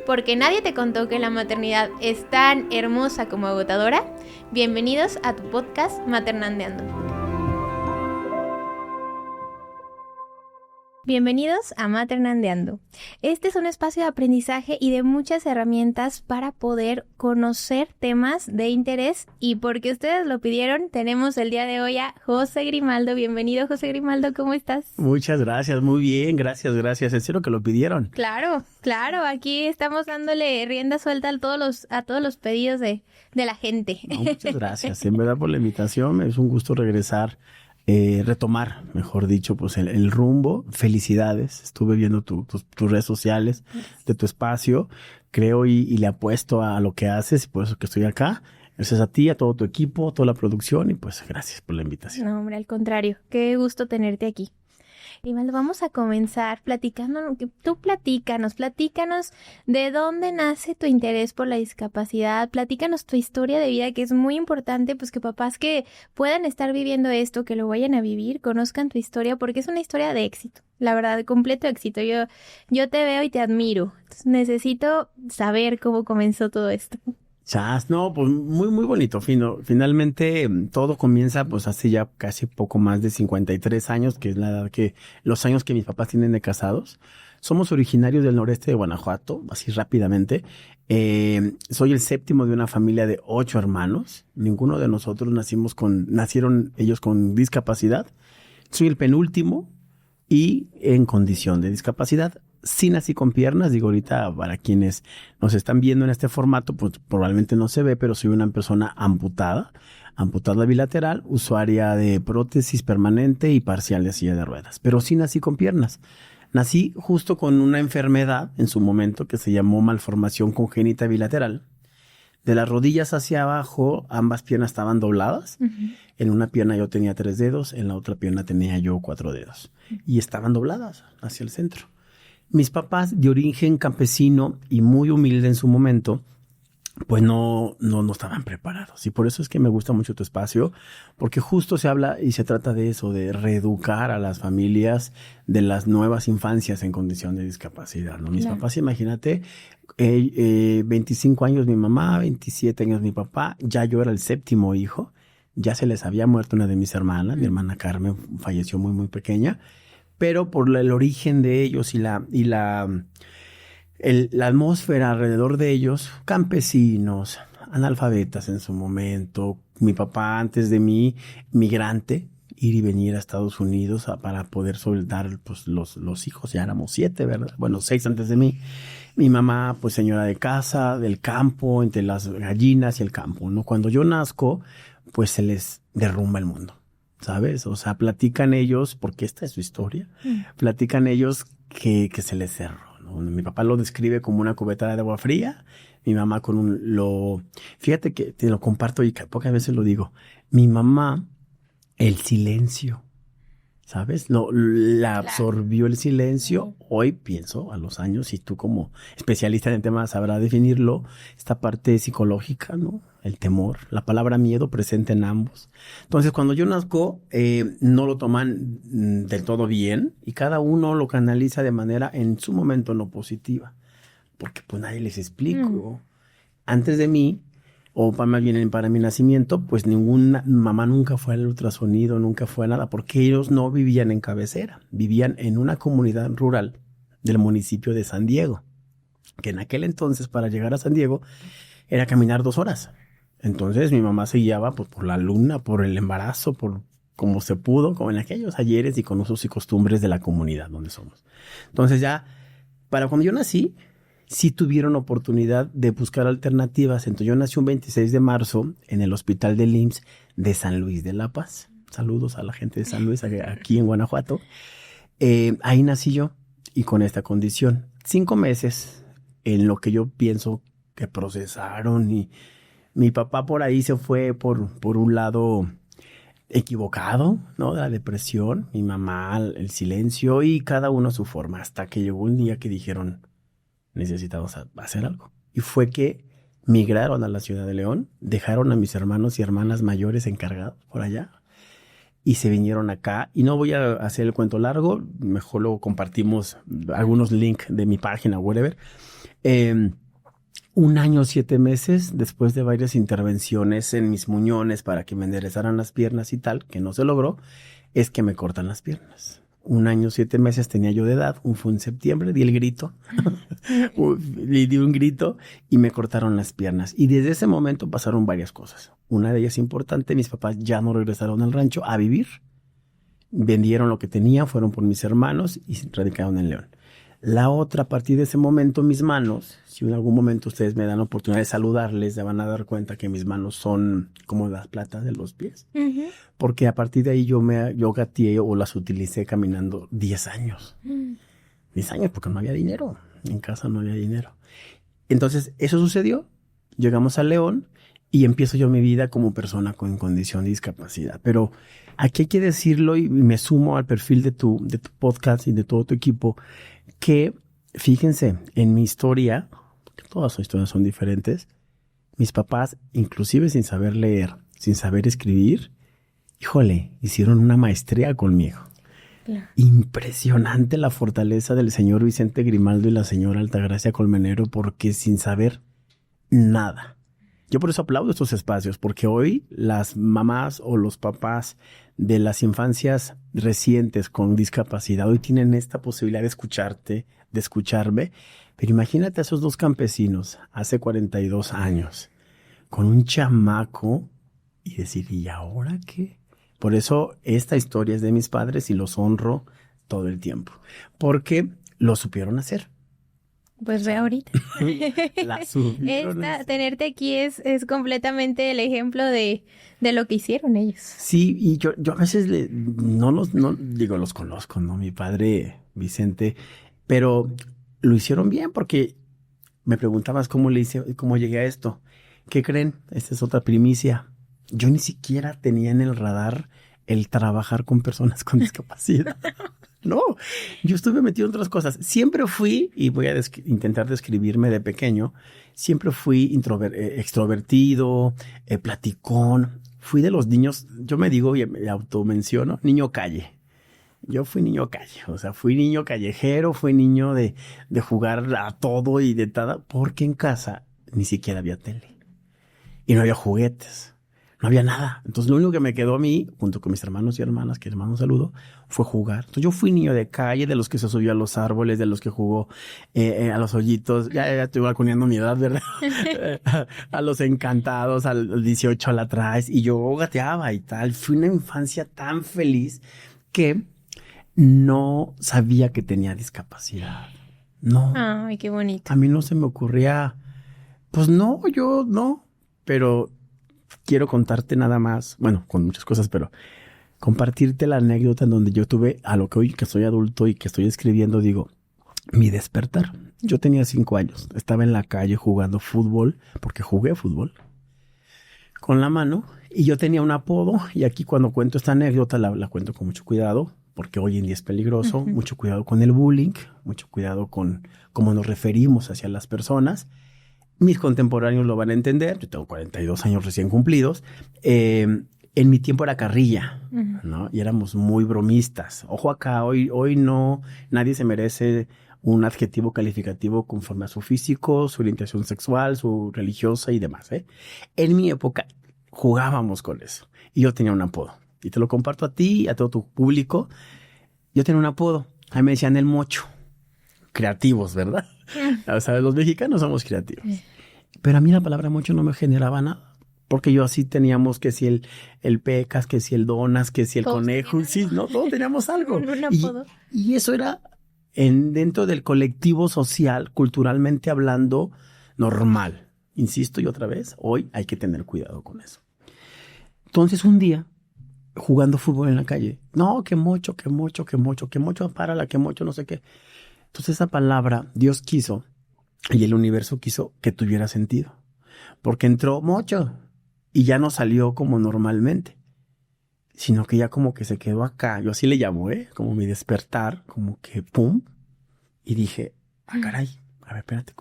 Porque nadie te contó que la maternidad es tan hermosa como agotadora. Bienvenidos a tu podcast Maternandeando. Bienvenidos a Maternandeando. Este es un espacio de aprendizaje y de muchas herramientas para poder conocer temas de interés, y porque ustedes lo pidieron, tenemos el día de hoy a José Grimaldo. Bienvenido, José Grimaldo, ¿cómo estás? Muchas gracias, muy bien, gracias. En serio que lo pidieron. Claro, aquí estamos dándole rienda suelta a todos los pedidos de la gente. No, muchas gracias, en verdad, por la invitación. Es un gusto regresar. Retomar, mejor dicho, pues el rumbo. Felicidades, estuve viendo tus redes sociales de tu espacio, creo y le apuesto a lo que haces, y por eso que estoy acá. Gracias a ti, a todo tu equipo, toda la producción, y pues gracias por la invitación. No, hombre, al contrario, qué gusto tenerte aquí. Grimaldo, vamos a comenzar platicando, platícanos de dónde nace tu interés por la discapacidad, platícanos tu historia de vida, que es muy importante, pues que papás que puedan estar viviendo esto, que lo vayan a vivir, conozcan tu historia, porque es una historia de éxito, la verdad, de completo éxito. Yo te veo y te admiro, entonces necesito saber cómo comenzó todo esto. No, pues muy bonito, finalmente todo comienza pues hace ya casi poco más de 53 años, que es la edad los años que mis papás tienen de casados. Somos originarios del noreste de Guanajuato, así rápidamente. Soy el séptimo de una familia de 8 hermanos. Ninguno de nosotros nacieron ellos con discapacidad. Soy el penúltimo y en condición de discapacidad. Sí nací con piernas, digo ahorita para quienes nos están viendo en este formato, pues probablemente no se ve, pero soy una persona amputada bilateral, usuaria de prótesis permanente y parcial de silla de ruedas, pero sí nací con piernas. Nací justo con una enfermedad en su momento que se llamó malformación congénita bilateral. De las rodillas hacia abajo, ambas piernas estaban dobladas. Uh-huh. En una pierna yo tenía 3 dedos, en la otra pierna tenía yo 4 dedos. Uh-huh. Y estaban dobladas hacia el centro. Mis papás, de origen campesino y muy humilde en su momento, pues no estaban preparados. Y por eso es que me gusta mucho tu espacio, porque justo se habla y se trata de eso, de reeducar a las familias de las nuevas infancias en condición de discapacidad, ¿no? Mis papás, imagínate, 25 años mi mamá, 27 años mi papá, ya yo era el séptimo hijo, ya se les había muerto una de mis hermanas, mi hermana Carmen falleció muy pequeña, pero por el origen de ellos y la atmósfera alrededor de ellos, campesinos, analfabetas en su momento, mi papá antes de mí, migrante, ir y venir a Estados Unidos para poder soltar pues, los hijos, ya éramos 7, ¿verdad? Bueno, 6 antes de mí. Mi mamá, pues señora de casa, del campo, entre las gallinas y el campo, ¿no? Cuando yo nazco, pues se les derrumba el mundo, ¿sabes? O sea, platican ellos, porque esta es su historia, platican ellos que se les cerró, ¿no? Mi papá lo describe como una cubeta de agua fría, mi mamá fíjate que te lo comparto y pocas veces lo digo, mi mamá, el silencio, ¿sabes? La absorbió el silencio. Hoy pienso, a los años, y tú como especialista en el tema sabrás definirlo, esta parte psicológica, ¿no? El temor, la palabra miedo presente en ambos. Entonces, cuando yo nazco, no lo toman del todo bien y cada uno lo canaliza de manera, en su momento, no positiva. Porque pues nadie les explicó. Antes de mí, o más bien para mi nacimiento, pues ninguna mamá nunca fue al ultrasonido, nunca fue a nada, porque ellos no vivían en cabecera, vivían en una comunidad rural del municipio de San Diego, que en aquel entonces para llegar a San Diego era caminar 2 horas. Entonces mi mamá se guiaba pues, por la luna, por el embarazo, por como se pudo, como en aquellos ayeres y con usos y costumbres de la comunidad donde somos. Entonces ya, para cuando yo nací, sí tuvieron oportunidad de buscar alternativas. Entonces yo nací un 26 de marzo en el hospital del IMSS de San Luis de la Paz. Saludos a la gente de San Luis, aquí en Guanajuato. Ahí nací yo y con esta condición. 5 meses en lo que yo pienso que procesaron y mi papá por ahí se fue por un lado equivocado, ¿no? De la depresión, mi mamá, el silencio y cada uno a su forma, hasta que llegó un día que dijeron, necesitamos hacer algo. Y fue que migraron a la ciudad de León, dejaron a mis hermanos y hermanas mayores encargados por allá y se vinieron acá. Y no voy a hacer el cuento largo, mejor luego compartimos algunos links de mi página, whatever. 1 año, 7 meses, después de varias intervenciones en mis muñones para que me enderezaran las piernas y tal, que no se logró, es que me cortan las piernas. 1 año, 7 meses tenía yo de edad, fue en septiembre, di el grito, di un grito y me cortaron las piernas. Y desde ese momento pasaron varias cosas. Una de ellas importante, mis papás ya no regresaron al rancho a vivir, vendieron lo que tenían, fueron por mis hermanos y se radicaron en León. La otra, a partir de ese momento, mis manos, si en algún momento ustedes me dan la oportunidad de saludarles, se van a dar cuenta que mis manos son como las platas de los pies. Uh-huh. Porque a partir de ahí yo gateé o las utilicé caminando 10 años. 10 años porque no había dinero. En casa no había dinero. Entonces, eso sucedió. Llegamos a León y empiezo yo mi vida como persona con condición de discapacidad. Pero aquí hay que decirlo y me sumo al perfil de tu podcast y de todo tu equipo, que fíjense, en mi historia, porque todas las historias son diferentes, mis papás, inclusive sin saber leer, sin saber escribir, híjole, hicieron una maestría conmigo. Claro. Impresionante la fortaleza del señor Vicente Grimaldo y la señora Altagracia Colmenero, porque sin saber nada. Yo por eso aplaudo estos espacios, porque hoy las mamás o los papás de las infancias recientes con discapacidad hoy tienen esta posibilidad de escucharte, de escucharme. Pero imagínate a esos 2 campesinos hace 42 años con un chamaco y decir, ¿y ahora qué? Por eso esta historia es de mis padres y los honro todo el tiempo, porque lo supieron hacer. Pues ve ahorita. Tenerte aquí es completamente el ejemplo de lo que hicieron ellos. Sí, y yo a veces los conozco, ¿no? Mi padre Vicente, pero lo hicieron bien porque me preguntabas cómo llegué a esto. ¿Qué creen? Esta es otra primicia. Yo ni siquiera tenía en el radar el trabajar con personas con discapacidad. No, yo estuve metido en otras cosas. Siempre fui, y voy a intentar describirme de pequeño, siempre fui extrovertido, platicón. Fui de los niños, yo me digo y me automenciono, niño calle. Yo fui niño calle, o sea, fui niño callejero, fui niño de jugar a todo y de todo, porque en casa ni siquiera había tele. Y no había juguetes. No había nada. Entonces, lo único que me quedó a mí, junto con mis hermanos y hermanas, que les mando un saludo, fue jugar. Entonces, yo fui niño de calle, de los que se subió a los árboles, de los que jugó a los hoyitos. Ya estoy balconeando mi edad, ¿verdad? A los encantados, al 18 al atrás. Y yo gateaba y tal. Fui una infancia tan feliz que no sabía que tenía discapacidad. No. Ay, qué bonito. A mí no se me ocurría, pues no, yo no, pero quiero contarte nada más, bueno, con muchas cosas, pero compartirte la anécdota en donde yo tuve, a lo que hoy que soy adulto y que estoy escribiendo, digo, mi despertar. Yo tenía 5 años, estaba en la calle jugando fútbol, porque jugué fútbol, con la mano, y yo tenía un apodo, y aquí cuando cuento esta anécdota la cuento con mucho cuidado, porque hoy en día es peligroso, mucho cuidado con el bullying, mucho cuidado con cómo nos referimos hacia las personas. Mis contemporáneos lo van a entender, yo tengo 42 años recién cumplidos. En mi tiempo era carrilla, ¿no? Y éramos muy bromistas. Ojo acá, hoy no, nadie se merece un adjetivo calificativo conforme a su físico, su orientación sexual, su religiosa y demás, ¿eh? En mi época jugábamos con eso y yo tenía un apodo. Y te lo comparto a ti y a todo tu público. Yo tenía un apodo, a mí me decían el mocho. Creativos, ¿verdad? O sea, los mexicanos somos creativos. Pero a mí la palabra mocho no me generaba nada. Porque yo así teníamos que si el pecas, que si el donas, que si el todos conejo. Sí, no, todos teníamos algo. Un apodo. Y eso era dentro del colectivo social, culturalmente hablando, normal. Insisto y otra vez, hoy hay que tener cuidado con eso. Entonces un día, jugando fútbol en la calle, no, que mocho, párala, que mocho, no sé qué. Entonces esa palabra Dios quiso y el universo quiso que tuviera sentido. Porque entró mocho y ya no salió como normalmente, sino que ya como que se quedó acá. Yo así le llamo, como mi despertar, como que pum. Y dije, caray, a ver, espérate,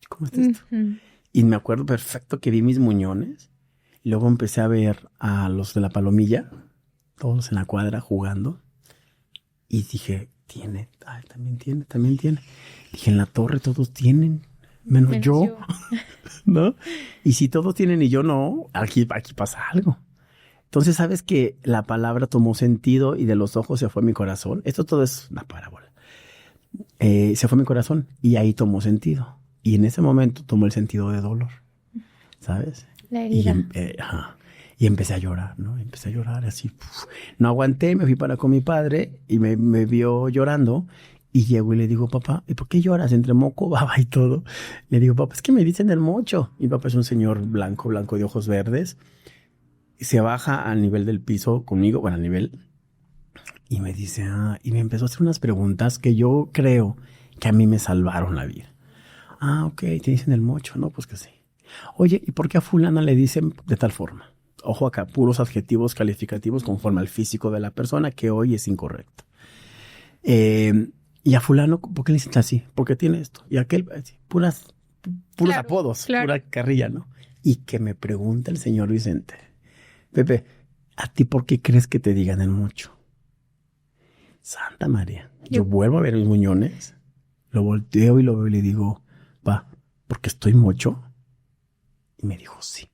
¿cómo está esto? Y me acuerdo perfecto que vi mis muñones. Y luego empecé a ver a los de la palomilla todos en la cuadra jugando. Y dije, también tiene. Dije, en la torre todos tienen, menos yo. ¿No? Y si todos tienen y yo no, aquí pasa algo. Entonces, ¿sabes que la palabra tomó sentido y de los ojos se fue a mi corazón? Esto todo es una parábola. Se fue a mi corazón y ahí tomó sentido. Y en ese momento tomó el sentido de dolor, ¿sabes? La herida. Y empecé a llorar, ¿no? Empecé a llorar así. No aguanté, me fui para con mi padre y me vio llorando. Y llego y le digo, papá, ¿y por qué lloras? Entre moco, baba y todo. Le digo, papá, es que me dicen el mocho. Mi papá es un señor blanco de ojos verdes. Y se baja al nivel del piso conmigo, bueno, al nivel. Y me dice, y me empezó a hacer unas preguntas que yo creo que a mí me salvaron la vida. Ok, te dicen el mocho, ¿no? Pues que sí. Oye, ¿y por qué a fulana le dicen de tal forma? Ojo acá, puros adjetivos calificativos conforme al físico de la persona, que hoy es incorrecto. Y a fulano, ¿por qué le dicen así? Porque tiene esto. Y aquel, puros apodos, pura carrilla, ¿no? Y que me pregunta el señor Vicente, Pepe, ¿a ti por qué crees que te digan el mucho? Santa María. Yo vuelvo a ver mis muñones, lo volteo y lo veo y le digo, pa, ¿porque estoy mocho? Y me dijo, sí.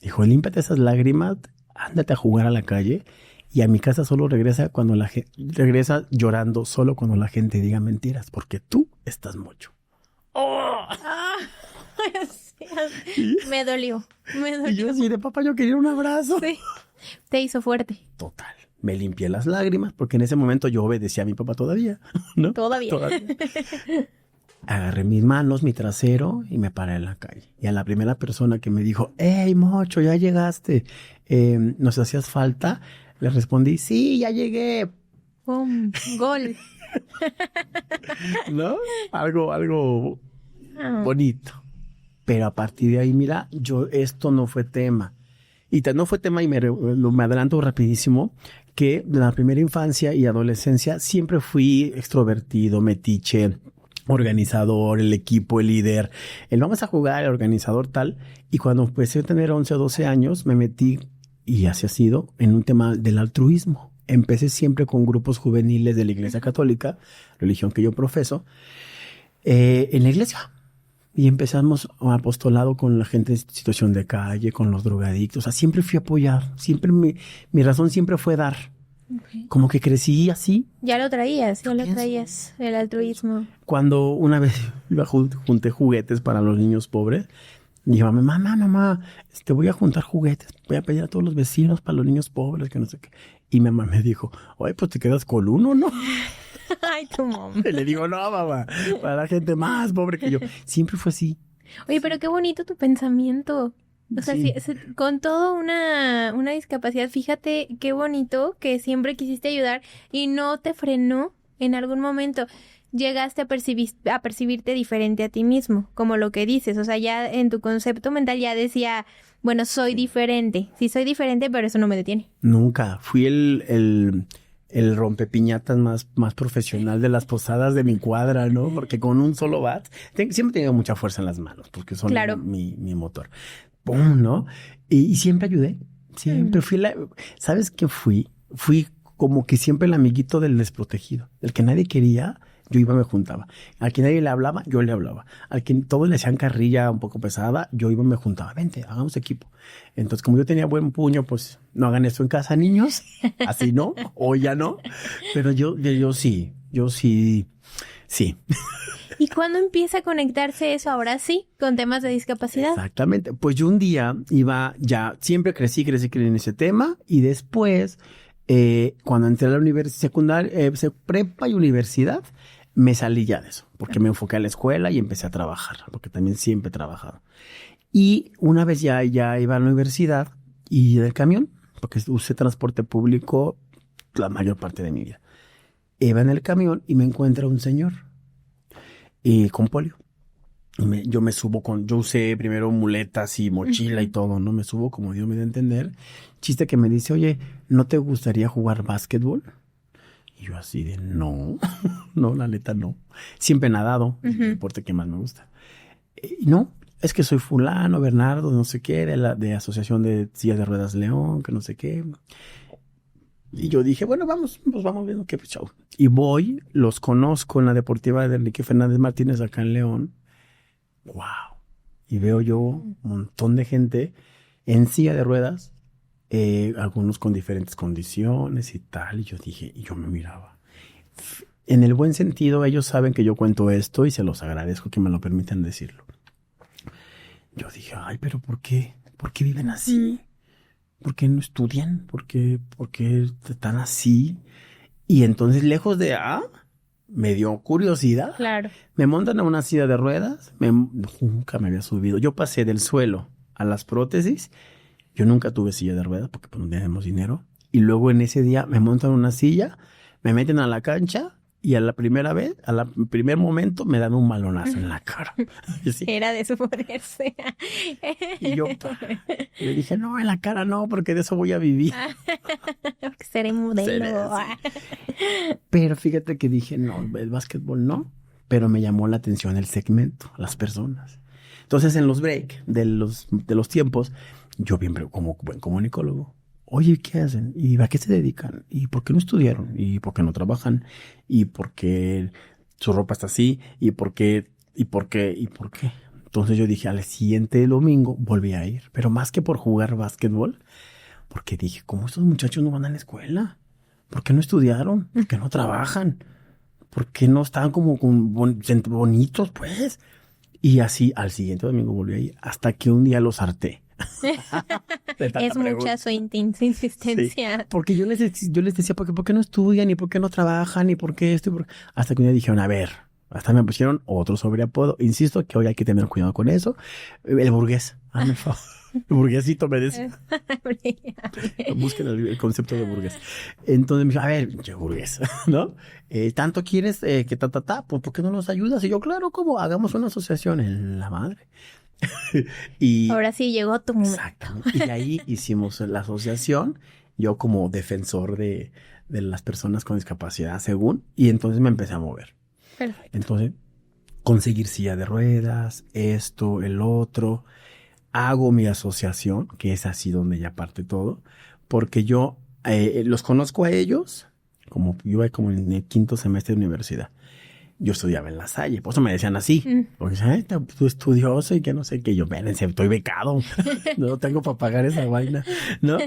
Dijo, límpiate esas lágrimas, ándate a jugar a la calle y a mi casa solo regresa regresa llorando solo cuando la gente diga mentiras, porque tú estás mocho. ¡Oh! Me dolió. Y yo así de papá, yo quería un abrazo. Sí. Te hizo fuerte. Total. Me limpié las lágrimas porque en ese momento yo obedecía a mi papá todavía, ¿no? Todavía. Agarré mis manos, mi trasero y me paré en la calle. Y a la primera persona que me dijo, ¡hey, mocho, ya llegaste! ¿Nos hacías falta? Le respondí, sí, ya llegué. ¡Pum! ¡Gol! ¿No? Algo bonito. Pero a partir de ahí, mira, esto no fue tema. Y no fue tema, y me adelanto rapidísimo, que de la primera infancia y adolescencia siempre fui extrovertido, metiche, organizador, el equipo, el líder, vamos a jugar, el organizador tal. Y cuando empecé a tener 11 o 12 años, me metí, y así ha sido, en un tema del altruismo. Empecé siempre con grupos juveniles de la Iglesia Católica, religión que yo profeso, en la iglesia. Y empezamos un apostolado con la gente en situación de calle, con los drogadictos. O sea, siempre fui a apoyar. Siempre mi razón siempre fue dar. Okay. Como que crecí así. Ya lo traías, el altruismo. Cuando una vez junté juguetes para los niños pobres, dije, mamá, voy a juntar juguetes. Voy a pedir a todos los vecinos para los niños pobres, que no sé qué. Y mi mamá me dijo, oye, pues te quedas con uno, ¿no? Ay, tu mamá. Y le digo, no, mamá, para la gente más pobre que yo. Siempre fue así. Oye, pero qué bonito tu pensamiento. O sea, sí, con todo una discapacidad, fíjate qué bonito que siempre quisiste ayudar y no te frenó en algún momento. Llegaste a percibirte diferente a ti mismo, como lo que dices. O sea, ya en tu concepto mental ya decía, bueno, soy diferente. Sí, soy diferente, pero eso no me detiene. Nunca. Fui el rompepiñatas más profesional de las posadas de mi cuadra, ¿no? Porque con un solo bat, siempre he tenido mucha fuerza en las manos, porque son mi motor. ¡Pum! ¿No? Y siempre ayudé. Siempre fui ¿sabes qué fui? Fui como que siempre el amiguito del desprotegido. El que nadie quería, yo iba y me juntaba. Al que nadie le hablaba, yo le hablaba. Al que todos le hacían carrilla un poco pesada, yo iba y me juntaba. Vente, hagamos equipo. Entonces, como yo tenía buen puño, pues no hagan esto en casa, niños. Así no, o ya no. Pero yo sí. ¿Y cuándo empieza a conectarse eso ahora sí con temas de discapacidad? Exactamente. Pues yo un día siempre crecí en ese tema y después, cuando entré a la universidad secundaria, prepa y universidad, me salí ya de eso, porque me enfoqué a la escuela y empecé a trabajar, porque también siempre he trabajado. Y una vez ya iba a la universidad y del camión, porque usé transporte público la mayor parte de mi vida. Iba en el camión y me encuentra un señor con polio. Yo me subo yo usé primero muletas y mochila y todo, ¿no? Me subo como Dios me dio a entender. Chiste que me dice, oye, ¿no te gustaría jugar básquetbol? Y yo así de, no, la neta no. Siempre he nadado, es el deporte que más me gusta. No, es que soy fulano, Bernardo, no sé qué, de Asociación de Sillas de Ruedas León, que no sé qué. Y yo dije, bueno, vamos, pues vamos viendo qué show. Y voy, los conozco en la deportiva de Enrique Fernández Martínez acá en León. ¡Wow! Y veo yo un montón de gente en silla de ruedas, algunos con diferentes condiciones y tal. Y yo dije, y yo me miraba. En el buen sentido, ellos saben que yo cuento esto y se los agradezco que me lo permitan decirlo. Yo dije, ay, pero ¿por qué? ¿Por qué viven así? ¿Por qué no estudian? ¿Por qué están así? Y entonces, lejos de, me dio curiosidad. Claro. Me montan a una silla de ruedas, nunca me había subido. Yo pasé del suelo a las prótesis. Yo nunca tuve silla de ruedas porque pues, no teníamos dinero. Y luego en ese día me montan una silla, me meten a la cancha y a la primera vez, primer momento, me dan un balonazo en la cara. Sí. Era de suponerse. Y yo le dije, no, en la cara no, porque de eso voy a vivir. Porque seré modelo. Pero fíjate que dije, no, el básquetbol no, pero me llamó la atención el segmento, las personas. Entonces en los break de los tiempos, yo bien como buen comunicólogo, oye, ¿qué hacen? ¿Y a qué se dedican? ¿Y por qué no estudiaron? ¿Y por qué no trabajan? ¿Y por qué su ropa está así? ¿Y por qué? Entonces yo dije, al siguiente domingo volví a ir, pero más que por jugar básquetbol, porque dije, ¿cómo estos muchachos no van a la escuela? ¿Por qué no estudiaron? ¿Por qué no trabajan? ¿Por qué no están como bonitos, pues? Y así al siguiente domingo volví a ir, hasta que un día los harté. Es mucha su insistencia. Sí, porque yo les decía, ¿por qué no estudian? ¿Y por qué no trabajan? ¿Y por qué esto? Hasta que un día dijeron, a ver, hasta me pusieron otro sobreapodo. Insisto que hoy hay que tener cuidado con eso. El burgués. Hazme el favor. El burguesito me decía. Busquen el concepto de burgués. Entonces me dijo, a ver, yo burgués, ¿no? ¿Tanto quieres que pues ¿por qué no nos ayudas? Y yo, claro, ¿cómo? Hagamos una asociación en la madre. Y ahora sí llegó tu momento. Exactamente. Y ahí hicimos la asociación, yo como defensor de las personas con discapacidad, según, y entonces me empecé a mover. Perfecto. Entonces, conseguir silla de ruedas, esto, el otro. Hago mi asociación, que es así donde ya parte todo, porque yo los conozco a ellos, como yo iba como en el 5º semestre de universidad. Yo estudiaba en La Salle, por eso me decían así. Porque tú estudioso y que no sé qué. Yo, espérense, estoy becado. No tengo para pagar esa vaina, ¿no?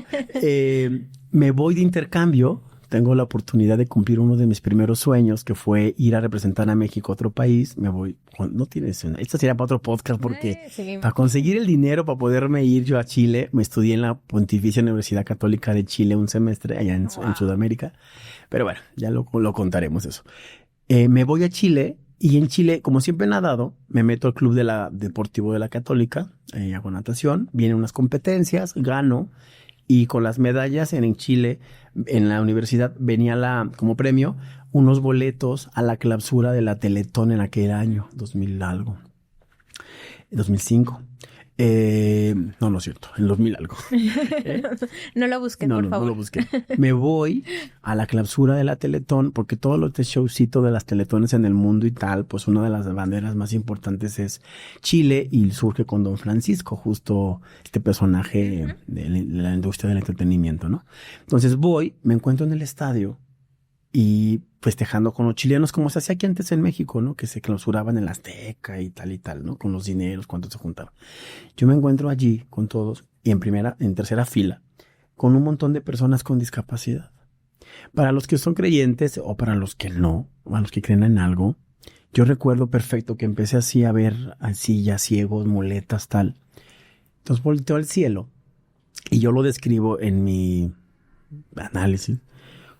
Me voy de intercambio. Tengo la oportunidad de cumplir uno de mis primeros sueños, que fue ir a representar a México a otro país. Me voy, no tienes una. Esto sería para otro podcast porque para conseguir el dinero para poderme ir yo a Chile, me estudié en la Pontificia Universidad Católica de Chile un semestre allá en Sudamérica. Pero bueno, ya lo contaremos eso. Me voy a Chile y en Chile, como siempre he nadado, me meto al club deportivo de la Católica, hago natación, vienen unas competencias, gano y con las medallas en Chile, en la universidad, venía como premio unos boletos a la clausura de la Teletón en aquel año, 2005. No es cierto, en 2000 algo. No lo busqué, por favor. No lo busqué. Me voy a la clausura de la Teletón, porque todo lo showcito de las Teletones en el mundo y tal, pues una de las banderas más importantes es Chile y surge con Don Francisco, justo este personaje de la industria del entretenimiento, ¿no? Entonces me encuentro en el estadio y festejando con los chilenos, como se hacía aquí antes en México, ¿no? Que se clausuraban en la Azteca y tal, ¿no? Con los dineros, cuánto se juntaban. Yo me encuentro allí con todos y en tercera fila, con un montón de personas con discapacidad. Para los que son creyentes o para los que no, a los que creen en algo, yo recuerdo perfecto que empecé así a ver así ya ciegos, muletas, tal. Entonces volteo al cielo y yo lo describo en mi análisis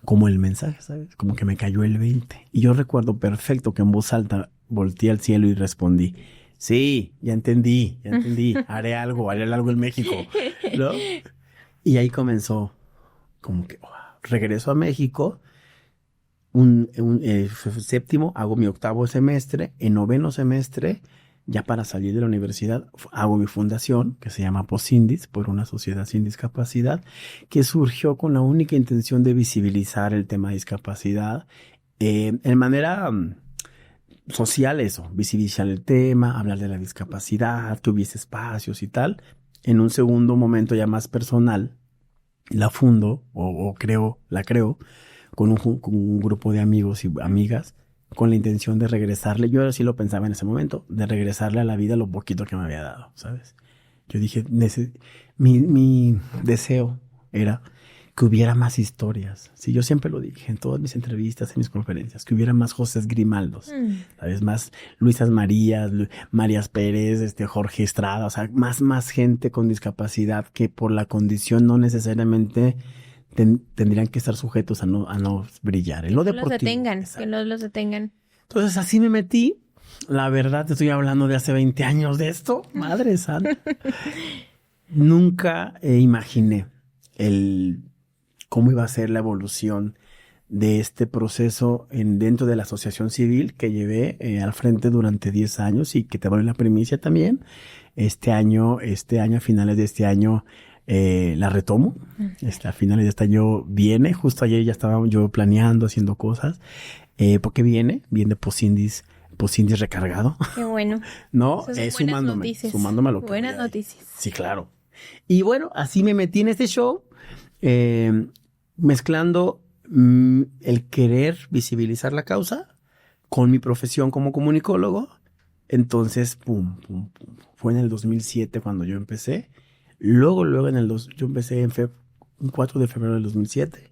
como el mensaje, ¿sabes? Como que me cayó el 20. Y yo recuerdo perfecto que en voz alta volteé al cielo y respondí, sí, ya entendí, haré algo en México, ¿no? Y ahí comenzó, como que, regreso a México, séptimo, hago mi 8º semestre, en 9º semestre, ya para salir de la universidad, hago mi fundación, que se llama Posindis, por una sociedad sin discapacidad, que surgió con la única intención de visibilizar el tema de discapacidad, en manera social eso, visibilizar el tema, hablar de la discapacidad, que hubiese espacios y tal. En un segundo momento ya más personal, la fundo o la creo con un grupo de amigos y amigas con la intención de regresarle. Yo así lo pensaba en ese momento, de regresarle a la vida lo poquito que me había dado, ¿sabes? Yo dije, mi deseo era que hubiera más historias. Sí, yo siempre lo dije en todas mis entrevistas, en mis conferencias, que hubiera más José Grimaldos, ¿sabes? Más Luisas Marías, Marías Pérez, Jorge Estrada, o sea, más gente con discapacidad que por la condición no necesariamente tendrían que estar sujetos a no brillar. En lo deportivo. Que los detengan. Entonces así me metí. La verdad, te estoy hablando de hace 20 años de esto. Madre santa. Nunca imaginé cómo iba a ser la evolución de este proceso dentro de la asociación civil que llevé al frente durante 10 años y que te doy la primicia también. Este año, a finales de este año, la retomo. A finales de este año viene. Justo ayer ya estaba yo planeando, haciendo cosas. Porque viene Posindis recargado. Qué bueno. No, sumándome a lo que buenas noticias. Sí, claro. Y bueno, así me metí en este show, mezclando el querer visibilizar la causa con mi profesión como comunicólogo. Entonces, pum. Fue en el 2007 cuando yo empecé. Luego yo empecé en 4 de febrero del 2007.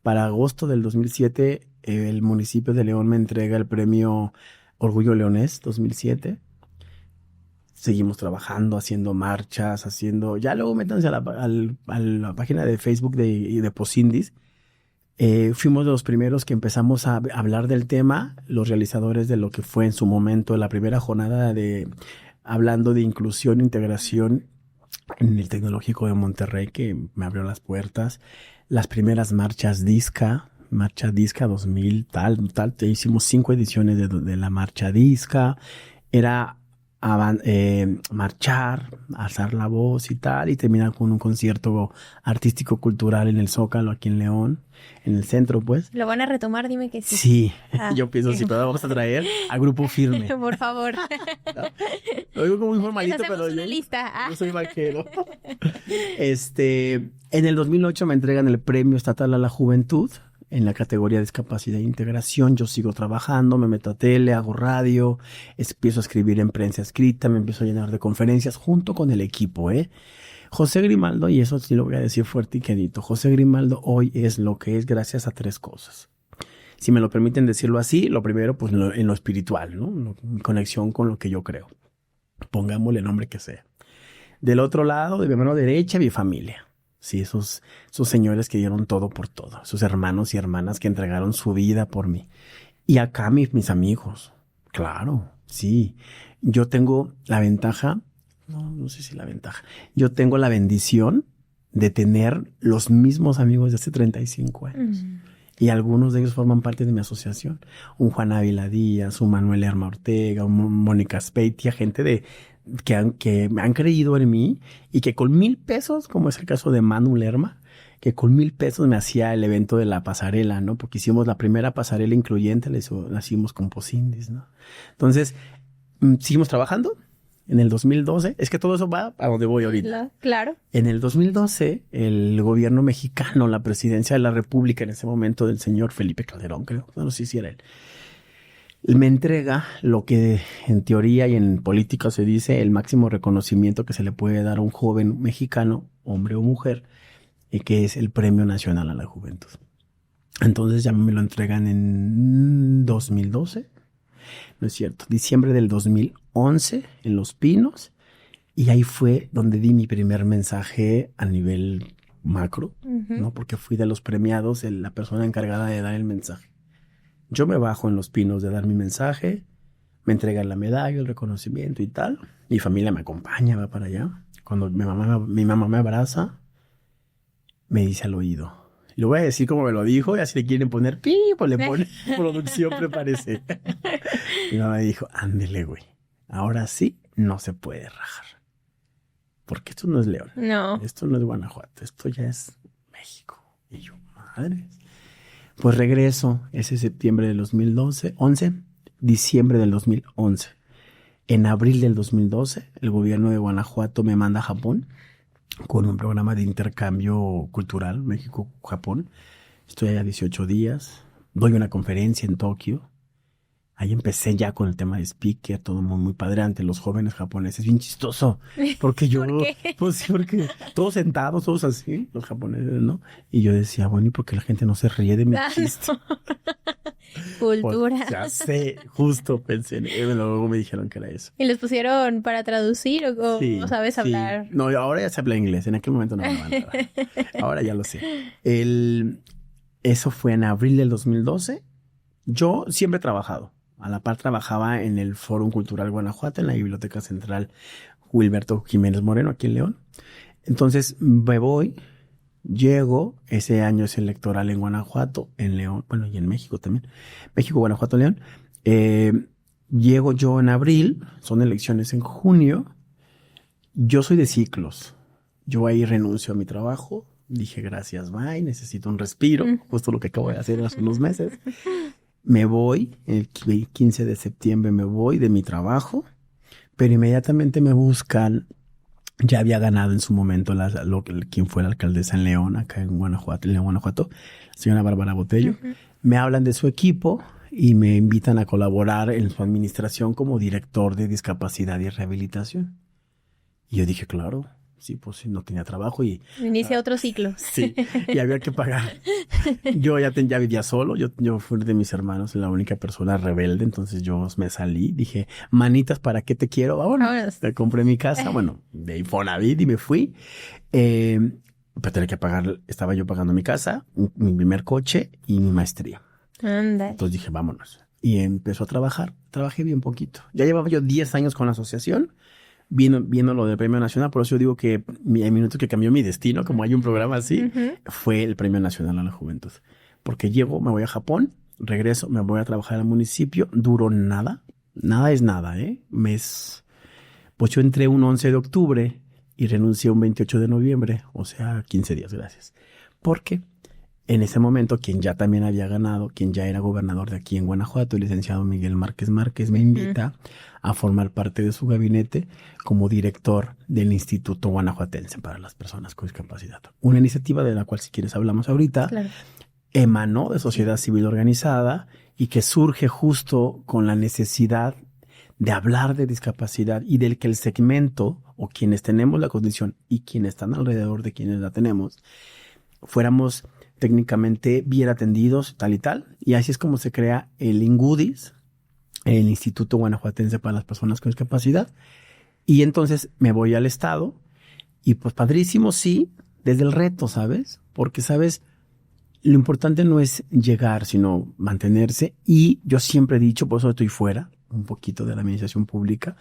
Para agosto del 2007, el municipio de León me entrega el premio Orgullo Leonés 2007. Seguimos trabajando, haciendo marchas, ya luego métanse a la página de Facebook de Posindis. Fuimos de los primeros que empezamos a hablar del tema, los realizadores de lo que fue en su momento la primera jornada hablando de inclusión e integración en el Tecnológico de Monterrey, que me abrió las puertas. Las primeras marchas Marcha Disca 2000, hicimos 5 ediciones de la Marcha Disca. Era marchar, alzar la voz y tal, y terminar con un concierto artístico cultural en el Zócalo, aquí en León, en el centro, pues. ¿Lo van a retomar? Dime que sí. Sí, yo pienso sí, pero vamos a traer a Grupo Firme. Por favor. No, lo digo como muy formalito, pero una lista. Yo soy vaquero. En el 2008 me entregan el Premio Estatal a la Juventud en la categoría de discapacidad e integración. Yo sigo trabajando, me meto a tele, hago radio, empiezo a escribir en prensa escrita, me empiezo a llenar de conferencias junto con el equipo, José Grimaldo, y eso sí lo voy a decir fuerte y quedito, José Grimaldo hoy es lo que es gracias a 3 cosas. Si me lo permiten decirlo así, lo primero, pues en lo espiritual, ¿no? Mi conexión con lo que yo creo. Pongámosle el nombre que sea. Del otro lado, de mi mano derecha, mi familia. Sí, esos señores que dieron todo por todo. Esos hermanos y hermanas que entregaron su vida por mí. Y acá mis amigos. Claro, sí. Yo tengo la ventaja, no sé si la ventaja. Yo tengo la bendición de tener los mismos amigos de hace 35 años. Y algunos de ellos forman parte de mi asociación. Un Juan Ávila Díaz, un Manuel Lerma Ortega, un Mónica Speitia, gente que me han creído en mí y que con $1,000, como es el caso de Manu Lerma, que con $1,000 me hacía el evento de la pasarela, ¿no? Porque hicimos la primera pasarela incluyente, la hicimos con Posindis, ¿no? Entonces, seguimos trabajando. En el 2012, es que todo eso va a donde voy ahorita. Claro. En el 2012, el gobierno mexicano, la presidencia de la República en ese momento del señor Felipe Calderón, creo, no sé si era él, me entrega lo que en teoría y en política se dice el máximo reconocimiento que se le puede dar a un joven mexicano, hombre o mujer, que es el Premio Nacional a la Juventud. Entonces ya me lo entregan en 2012, no es cierto, diciembre del 2011 en Los Pinos, y ahí fue donde di mi primer mensaje a nivel macro, ¿no? Porque fui de los premiados, la persona encargada de dar el mensaje. Yo me bajo en Los Pinos de dar mi mensaje, me entregan la medalla, el reconocimiento y tal. Mi familia me acompaña, va para allá. Cuando mi mamá me abraza, me dice al oído. Lo voy a decir como me lo dijo, y así le quieren poner pi, pues le pone producción, prepárese. Mi mamá me dijo, ándele, güey. Ahora sí no se puede rajar. Porque esto no es León. No. Esto no es Guanajuato, esto ya es México. Y yo, madre. Pues regreso ese septiembre del 2011, diciembre del 2011. En abril del 2012, el gobierno de Guanajuato me manda a Japón con un programa de intercambio cultural México-Japón. Estoy allá 18 días, doy una conferencia en Tokio. Ahí empecé ya con el tema de speaker, todo muy padre ante los jóvenes japoneses, bien chistoso, porque yo, ¿Por qué? pues sí, porque todos sentados, todos así, los japoneses, ¿no? Y yo decía, bueno, ¿y por qué la gente no se ríe de mi chiste? No. Cultura. Pues, ya sé, justo pensé en luego me dijeron que era eso. ¿Y los pusieron para traducir o Sí, sabes sí. hablar? No, ahora ya se habla inglés, en aquel momento no hablaba nada. Ahora ya lo sé. Eso fue en abril del 2012. Yo siempre he trabajado. A la par trabajaba en el Fórum Cultural Guanajuato, en la Biblioteca Central Wilberto Jiménez Moreno, aquí en León. Entonces me voy, llego, ese año es electoral en Guanajuato, en León, bueno, y en México también. México, Guanajuato, León. Llego yo en abril, son elecciones en junio. Yo soy de ciclos. Yo ahí renuncio a mi trabajo. Dije, gracias, bye, necesito un respiro. Justo lo que acabo de hacer hace unos meses. Me voy, el 15 de septiembre me voy de mi trabajo, pero inmediatamente me buscan. Ya había ganado en su momento quien fue la alcaldesa en León, acá en Guanajuato, la señora Bárbara Botello. Me hablan de su equipo y me invitan a colaborar en su administración como director de discapacidad y rehabilitación. Y yo dije, claro, sí, pues sí, no tenía trabajo y... Inicia otro ciclo. Sí, y había que pagar. Yo ya vivía solo, yo fui de mis hermanos la única persona rebelde, entonces yo me salí, dije, manitas, ¿para qué te quiero? Vámonos. Te compré mi casa, bueno, de Infonavit y me fui. Pero tenía que pagar, estaba yo pagando mi casa, mi primer coche y mi maestría. Anda. Entonces dije, vámonos. Y empezó a trabajar, trabajé bien poquito. Ya llevaba yo 10 años con la asociación, viendo lo del Premio Nacional, por eso yo digo que el minuto que cambió mi destino, como hay un programa así, fue el Premio Nacional a la Juventud. Porque llego, me voy a Japón, regreso, me voy a trabajar al municipio, duró nada es nada, pues yo entré un 11 de octubre y renuncié un 28 de noviembre, o sea, 15 días, gracias. Porque en ese momento, quien ya también había ganado, quien ya era gobernador de aquí en Guanajuato, el licenciado Miguel Márquez Márquez, me invita a formar parte de su gabinete como director del Instituto Guanajuatense para las Personas con Discapacidad. Una iniciativa de la cual, si quieres, hablamos ahorita, claro, emanó de sociedad civil organizada y que surge justo con la necesidad de hablar de discapacidad y del que el segmento o quienes tenemos la condición y quienes están alrededor de quienes la tenemos, fuéramos técnicamente bien atendidos, tal y tal. Y así es como se crea el INGUDIS, el Instituto Guanajuatense para las Personas con Discapacidad. Y entonces me voy al estado y pues padrísimo, sí, desde el reto, ¿sabes? Porque, ¿sabes? Lo importante no es llegar, sino mantenerse. Y yo siempre he dicho, por eso estoy fuera un poquito de la administración pública,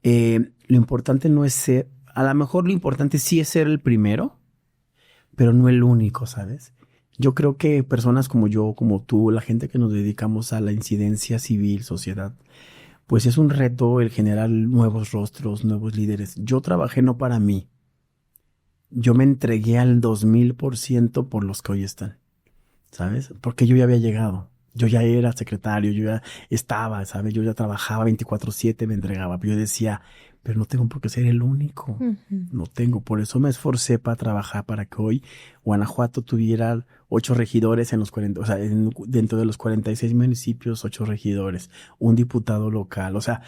lo importante no es ser, a lo mejor lo importante sí es ser el primero, pero no el único, ¿sabes? Yo creo que personas como yo, como tú, la gente que nos dedicamos a la incidencia civil, sociedad, pues es un reto el generar nuevos rostros, nuevos líderes. Yo trabajé no para mí. Yo me entregué al 2000% por los que hoy están, ¿sabes? Porque yo ya había llegado. Yo ya era secretario, yo ya estaba, ¿sabes? Yo ya trabajaba 24/7, me entregaba. Pero yo decía, pero no tengo por qué ser el único. No tengo. Por eso me esforcé para trabajar para que hoy Guanajuato tuviera 8 regidores en los 40, o sea, dentro de los 46 municipios, 8 regidores, un diputado local. O sea,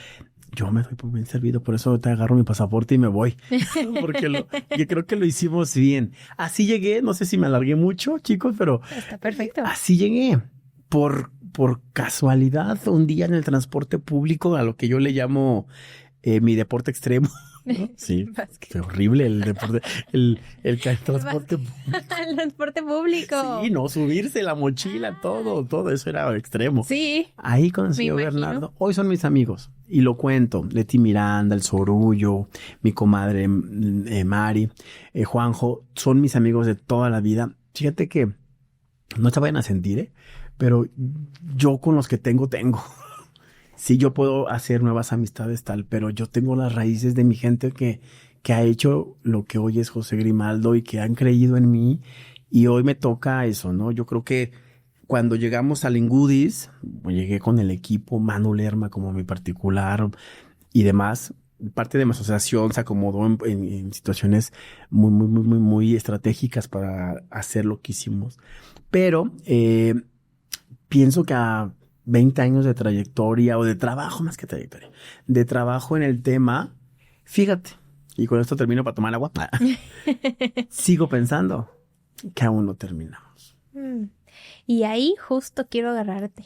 yo me doy por bien servido, por eso te agarro mi pasaporte y me voy. Porque yo creo que lo hicimos bien. Así llegué, no sé si me alargué mucho, chicos, pero... Está perfecto. Así llegué. Por casualidad, un día en el transporte público, a lo que yo le llamo mi deporte extremo. ¿No? Sí, fue horrible el deporte, el transporte público. El transporte público. Sí, no, subirse la mochila, todo eso era extremo. Sí. Ahí conocí a Bernardo. Hoy son mis amigos y lo cuento. Leti Miranda, el Sorullo, mi comadre Mari, Juanjo, son mis amigos de toda la vida. Fíjate que no se vayan a sentir, pero yo con los que tengo. Sí, yo puedo hacer nuevas amistades tal, pero yo tengo las raíces de mi gente que ha hecho lo que hoy es José Grimaldo y que han creído en mí y hoy me toca eso, ¿no? Yo creo que cuando llegamos al INGUDIS, llegué con el equipo, Manu Lerma como mi particular y demás, parte de mi asociación se acomodó en situaciones muy estratégicas para hacer lo que hicimos. Pero pienso que a 20 años de trayectoria o de trabajo, más que trayectoria, de trabajo en el tema, fíjate, y con esto termino para tomar agua, sigo pensando que aún no terminamos. Y ahí justo quiero agarrarte,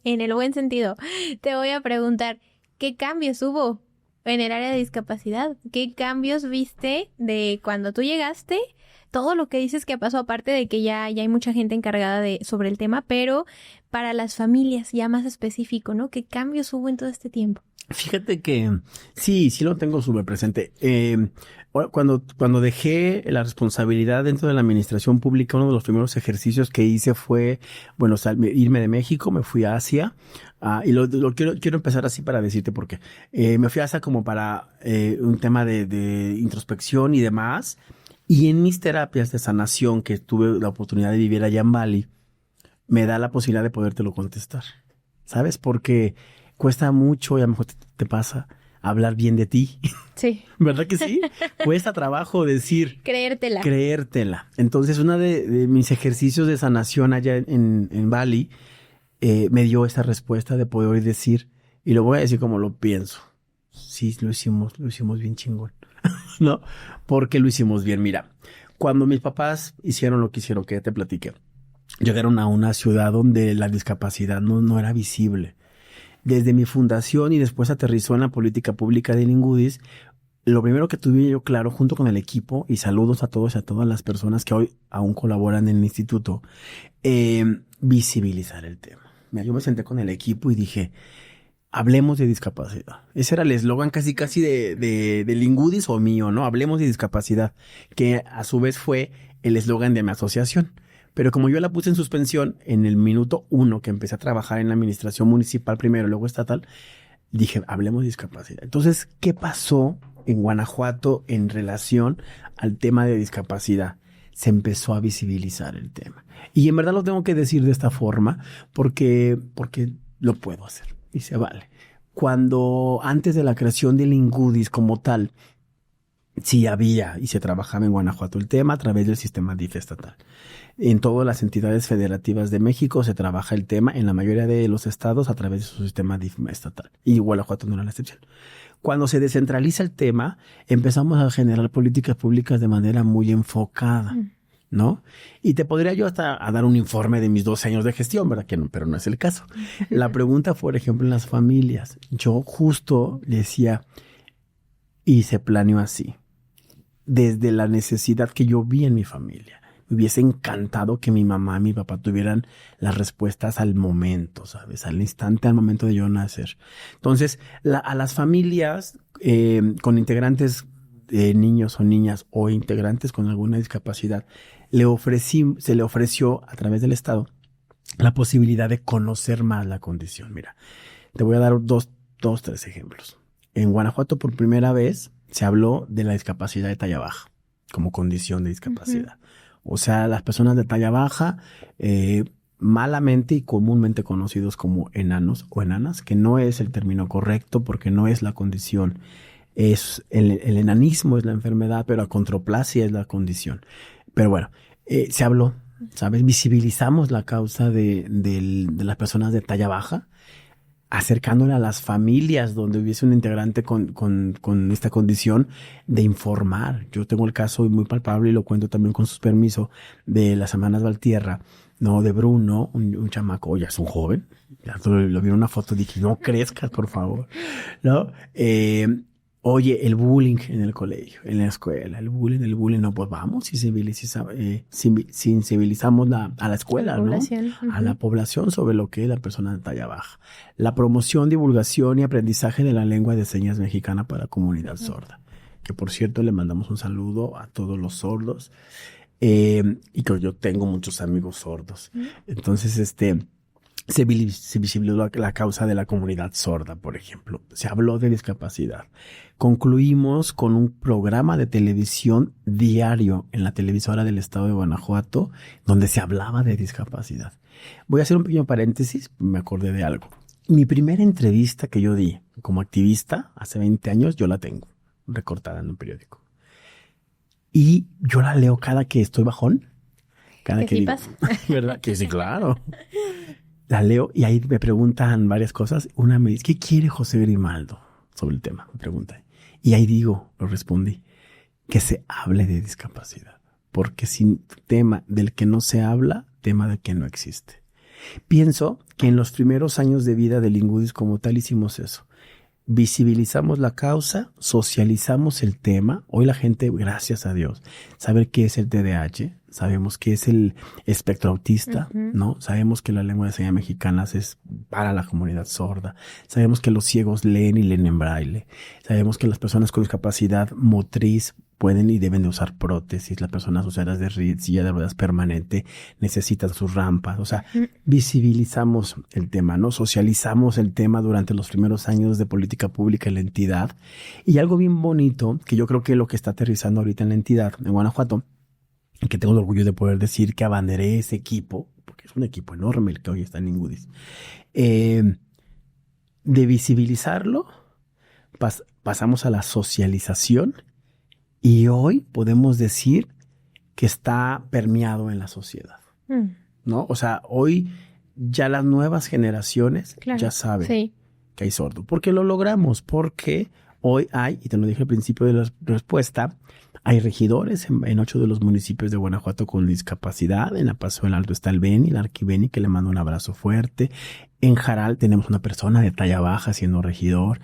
en el buen sentido. Te voy a preguntar, ¿qué cambios hubo en el área de discapacidad? ¿Qué cambios viste de cuando tú llegaste? Todo lo que dices que pasó, aparte de que ya hay mucha gente encargada sobre el tema, pero para las familias ya más específico, ¿no? ¿Qué cambios hubo en todo este tiempo? Fíjate que sí lo tengo súper presente. Cuando dejé la responsabilidad dentro de la administración pública, uno de los primeros ejercicios que hice fue, bueno, irme de México, me fui a Asia, y lo quiero empezar así para decirte por qué. Me fui a Asia como para un tema de introspección y demás, y en mis terapias de sanación que tuve la oportunidad de vivir allá en Bali, me da la posibilidad de podértelo contestar, ¿sabes? Porque cuesta mucho, y a lo mejor te pasa, hablar bien de ti. Sí. ¿Verdad que sí? Cuesta trabajo decir... Creértela. Entonces, uno de mis ejercicios de sanación allá en Bali me dio esa respuesta de poder decir, y lo voy a decir como lo pienso. Sí, lo hicimos bien chingón. ¿No? Porque lo hicimos bien. Mira, cuando mis papás hicieron lo que hicieron, que ya te platiqué, llegaron a una ciudad donde la discapacidad no era visible. Desde mi fundación y después aterrizó en la política pública de Lingudis, lo primero que tuve yo claro junto con el equipo, y saludos a todos y a todas las personas que hoy aún colaboran en el instituto, visibilizar el tema. Mira, yo me senté con el equipo y dije, hablemos de discapacidad. Ese era el eslogan casi de Lingudis o mío, ¿no? Hablemos de discapacidad, que a su vez fue el eslogan de mi asociación. Pero como yo la puse en suspensión en el minuto 1 que empecé a trabajar en la administración municipal primero, luego estatal, dije, hablemos de discapacidad. Entonces, ¿qué pasó en Guanajuato en relación al tema de discapacidad? Se empezó a visibilizar el tema. Y en verdad lo tengo que decir de esta forma porque lo puedo hacer y se vale. Cuando antes de la creación de Lingudis como tal, sí había y se trabajaba en Guanajuato el tema a través del sistema DIF estatal. En todas las entidades federativas de México se trabaja el tema, en la mayoría de los estados a través de su sistema DIF estatal. Y Guanajuato no era la excepción. Cuando se descentraliza el tema, empezamos a generar políticas públicas de manera muy enfocada, ¿no? Y te podría yo hasta a dar un informe de mis 12 años de gestión, ¿verdad? Pero no es el caso. La pregunta, por ejemplo, en las familias. Yo justo le decía, y se planeó así, desde la necesidad que yo vi en mi familia. Me hubiese encantado que mi mamá y mi papá tuvieran las respuestas al momento, ¿sabes? Al instante, al momento de yo nacer. Entonces, a las familias con integrantes niños o niñas o integrantes con alguna discapacidad, se le ofreció a través del Estado la posibilidad de conocer más la condición. Mira, te voy a dar tres ejemplos. En Guanajuato, por primera vez, se habló de la discapacidad de talla baja como condición de discapacidad. O sea, las personas de talla baja, malamente y comúnmente conocidos como enanos o enanas, que no es el término correcto porque no es la condición. Es el enanismo es la enfermedad, pero acondroplasia es la condición. Pero bueno, se habló, ¿sabes? Visibilizamos la causa de las personas de talla baja, acercándole a las familias donde hubiese un integrante con esta condición, de informar. Yo tengo el caso muy palpable y lo cuento también con sus permisos de las hermanas Valtierra, ¿no? De Bruno, un chamaco, ya es un joven, ya lo vi en una foto, dije, no crezcas, por favor, ¿no? Oye, el bullying en el colegio, en la escuela, el bullying, no, pues vamos y sensibilizamos a la escuela, ¿no? A la población sobre lo que es la persona de talla baja. La promoción, divulgación y aprendizaje de la lengua de señas mexicana para la comunidad sorda. Que por cierto, le mandamos un saludo a todos los sordos. Y que yo tengo muchos amigos sordos. Entonces, se visibilizó la causa de la comunidad sorda, por ejemplo. Se habló de discapacidad. Concluimos con un programa de televisión diario en la televisora del estado de Guanajuato, donde se hablaba de discapacidad. Voy a hacer un pequeño paréntesis, me acordé de algo. Mi primera entrevista que yo di como activista hace 20 años, yo la tengo recortada en un periódico. Y yo la leo cada que estoy bajón. Cada ¿Qué que sí digo, pasa? ¿verdad? Que sí, claro. La leo y ahí me preguntan varias cosas. Una me dice, ¿qué quiere José Grimaldo sobre el tema? Me pregunta. Y ahí digo, lo respondí, que se hable de discapacidad. Porque sin tema del que no se habla, tema de que no existe. Pienso que en los primeros años de vida de Lingudis como tal hicimos eso. Visibilizamos la causa, socializamos el tema. Hoy la gente, gracias a Dios, sabe qué es el TDAH, sabemos qué es el espectro autista, ¿no? Sabemos que la lengua de señas mexicanas es para la comunidad sorda. Sabemos que los ciegos leen y leen en braille. Sabemos que las personas con discapacidad motriz pueden y deben de usar prótesis. Las personas usuarias de silla de ruedas permanente necesitan sus rampas. O sea, visibilizamos el tema, ¿no? Socializamos el tema durante los primeros años de política pública en la entidad. Y algo bien bonito, que yo creo que es lo que está aterrizando ahorita en la entidad, en Guanajuato, y que tengo el orgullo de poder decir que abanderé ese equipo, porque es un equipo enorme el que hoy está en Lingudis, de visibilizarlo, pasamos a la socialización. Y hoy podemos decir que está permeado en la sociedad, ¿no? O sea, hoy ya las nuevas generaciones ya saben que hay sordo. ¿Por qué lo logramos? Porque hoy hay, y te lo dije al principio de la respuesta, hay regidores en 8 de los municipios de Guanajuato con discapacidad. En La Paso del Alto está el Beni, el Arquibeni, que le mando un abrazo fuerte. En Jaral tenemos una persona de talla baja siendo regidor.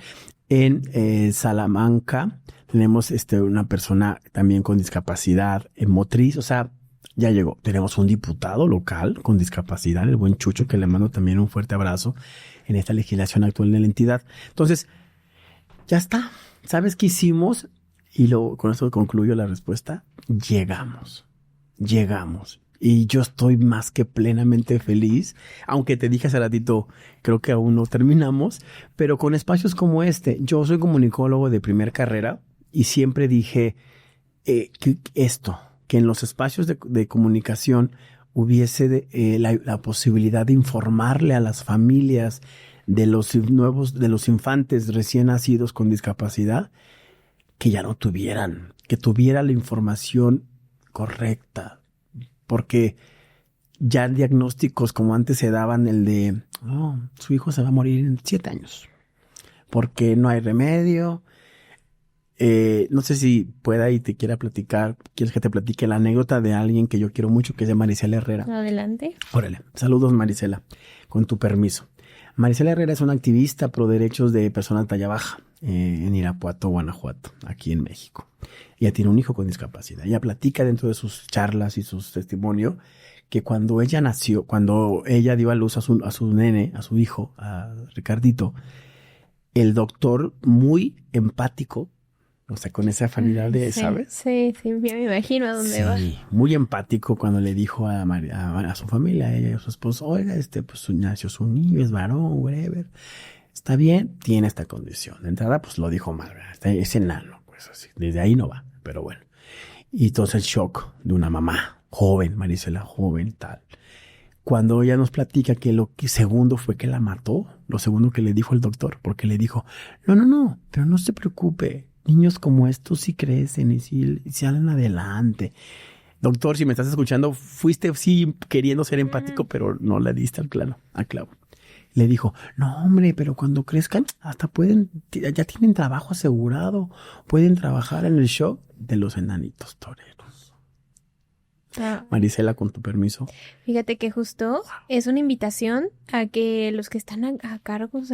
En Salamanca tenemos una persona también con discapacidad motriz, o sea, ya llegó. Tenemos un diputado local con discapacidad, el buen Chucho, que le mando también un fuerte abrazo en esta legislación actual de la entidad. Entonces, ya está. ¿Sabes qué hicimos? Y con esto concluyo la respuesta. Llegamos. Y yo estoy más que plenamente feliz, aunque te dije hace ratito, creo que aún no terminamos, pero con espacios como este. Yo soy comunicólogo de primer carrera y siempre dije que en los espacios de comunicación hubiese la posibilidad de informarle a las familias de los infantes recién nacidos con discapacidad, que ya no tuvieran, que tuviera la información correcta. Porque ya diagnósticos como antes se daban, el de, su hijo se va a morir en 7 años, porque no hay remedio. No sé si pueda y te quiera platicar, quieres que te platique la anécdota de alguien que yo quiero mucho, que es de Marisela Herrera. Adelante. Órale, saludos Marisela, con tu permiso. Marisela Herrera es una activista pro derechos de personas de talla baja en Irapuato, Guanajuato, aquí en México. Ella tiene un hijo con discapacidad. Ella platica dentro de sus charlas y sus testimonios que cuando ella dio a luz a su nene, a su hijo, a Ricardito, el doctor muy empático, o sea, con esa afinidad de, sí, ¿sabes? Sí, ya me imagino a dónde va. Sí, muy empático cuando le dijo a su familia, a ella y a su esposo, oiga, pues nació su niño, es varón, whatever. Está bien, tiene esta condición. De entrada, pues lo dijo mal, ¿verdad? Es enano, pues así. Desde ahí no va, pero bueno. Y entonces el shock de una mamá joven, Marisela, joven, tal. Cuando ella nos platica que lo que segundo fue que la mató, lo segundo que le dijo el doctor, porque le dijo, no, pero no se preocupe, niños como estos sí crecen y sí salen adelante. Doctor, si me estás escuchando, fuiste sí queriendo ser empático, pero no le diste al clavo. Le dijo, no hombre, pero cuando crezcan hasta ya tienen trabajo asegurado, pueden trabajar en el show de los enanitos toreros. Marisela, con tu permiso. Fíjate que justo es una invitación a que los que están a cargos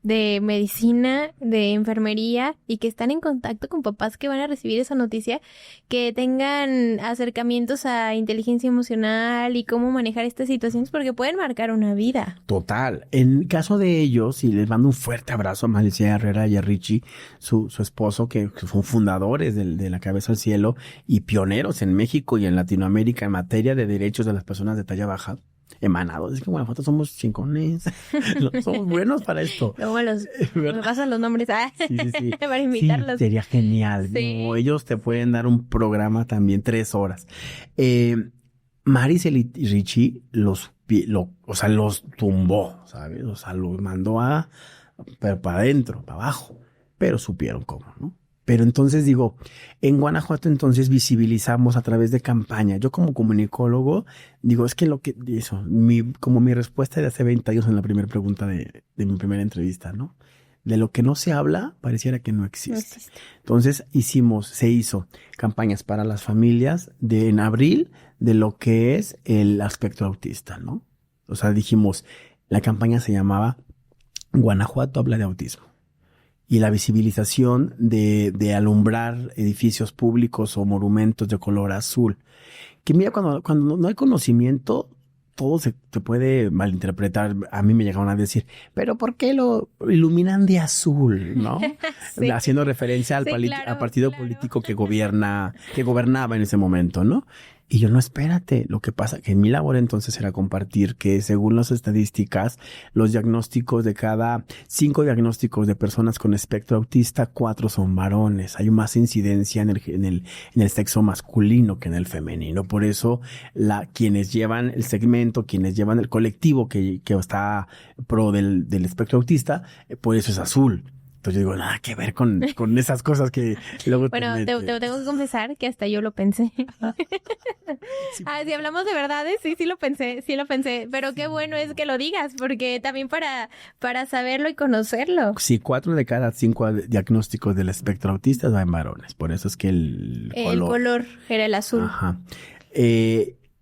de medicina, de enfermería y que están en contacto con papás que van a recibir esa noticia, que tengan acercamientos a inteligencia emocional y cómo manejar estas situaciones, porque pueden marcar una vida. Total. En caso de ellos, y les mando un fuerte abrazo a Marisela Herrera y a Richie, su esposo, que son fundadores de La Cabeza al Cielo y pioneros en México y en Latinoamérica en materia de derechos de las personas de talla baja. Emanados. Es que Guanajuato somos chingones. Somos buenos para esto. Luego me pasan los nombres sí. para invitarlos. Sí, sería genial. Sí. No, ellos te pueden dar un programa también 3 horas. Maricel y Richie los o sea, los tumbó, ¿sabes? O sea, los mandó pero para adentro, para abajo, pero supieron cómo, ¿no? Pero entonces digo, en Guanajuato entonces visibilizamos a través de campaña. Yo como comunicólogo digo, es que como mi respuesta de hace 20 años en la primera pregunta de mi primera entrevista, ¿no? De lo que no se habla, pareciera que no existe. No existe. Entonces se hizo campañas para las familias en abril de lo que es el espectro autista, ¿no? O sea, dijimos, la campaña se llamaba Guanajuato habla de autismo. Y la visibilización de alumbrar edificios públicos o monumentos de color azul. Que mira, cuando no hay conocimiento, todo se puede malinterpretar. A mí me llegaron a decir, pero ¿por qué lo iluminan de azul? ¿No? Sí. Haciendo referencia al partido político que gobernaba en ese momento, ¿no? Y yo, no, espérate, lo que pasa que mi labor entonces era compartir que según las estadísticas, los diagnósticos de cada 5 diagnósticos de personas con espectro autista, 4 son varones. Hay más incidencia en el sexo masculino que en el femenino. Por eso quienes llevan el segmento, quienes llevan el colectivo que está pro del espectro autista, por eso es azul. Entonces yo digo, nada que ver con esas cosas que luego bueno, te tengo que confesar que hasta yo lo pensé. Sí. Si hablamos de verdades, sí lo pensé. Pero qué bueno es que lo digas, porque también para saberlo y conocerlo. Sí, 4 de cada 5 diagnósticos del espectro autista van en varones. Por eso es que el color era el azul. Ajá.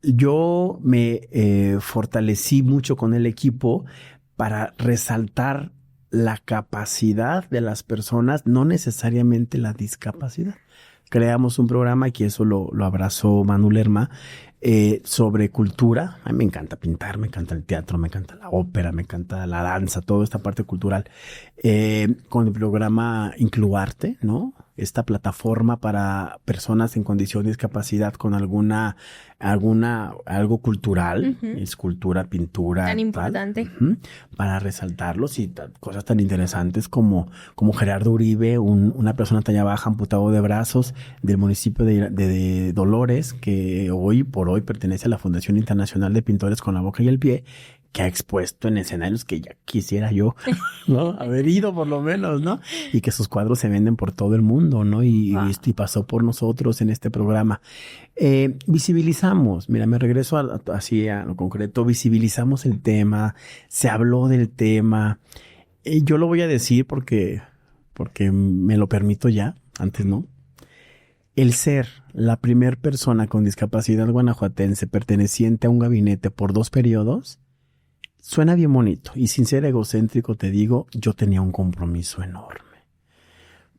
Yo me fortalecí mucho con el equipo para resaltar la capacidad de las personas, no necesariamente la discapacidad. Creamos un programa que eso lo abrazó Manu Lerma, sobre cultura. A mí me encanta pintar, me encanta el teatro, me encanta la ópera, me encanta la danza, toda esta parte cultural. Con el programa Incluarte, ¿no? Esta plataforma para personas en condición de discapacidad con algo cultural, escultura, pintura. Tan importante. Para resaltarlos y cosas tan interesantes como Gerardo Uribe, una persona talla baja, amputado de brazos, del municipio de Dolores, que hoy por hoy pertenece a la Fundación Internacional de Pintores con la Boca y el Pie, que ha expuesto en escenarios que ya quisiera yo, ¿no? Haber ido por lo menos, ¿no? Y que sus cuadros se venden por todo el mundo, ¿no? Y pasó por nosotros en este programa. Visibilizamos, mira, me regreso así a lo concreto, visibilizamos el tema, se habló del tema. Yo lo voy a decir porque me lo permito ya, antes no. El ser la primer persona con discapacidad guanajuatense perteneciente a un gabinete por 2 periodos, suena bien bonito, y sin ser egocéntrico te digo, yo tenía un compromiso enorme.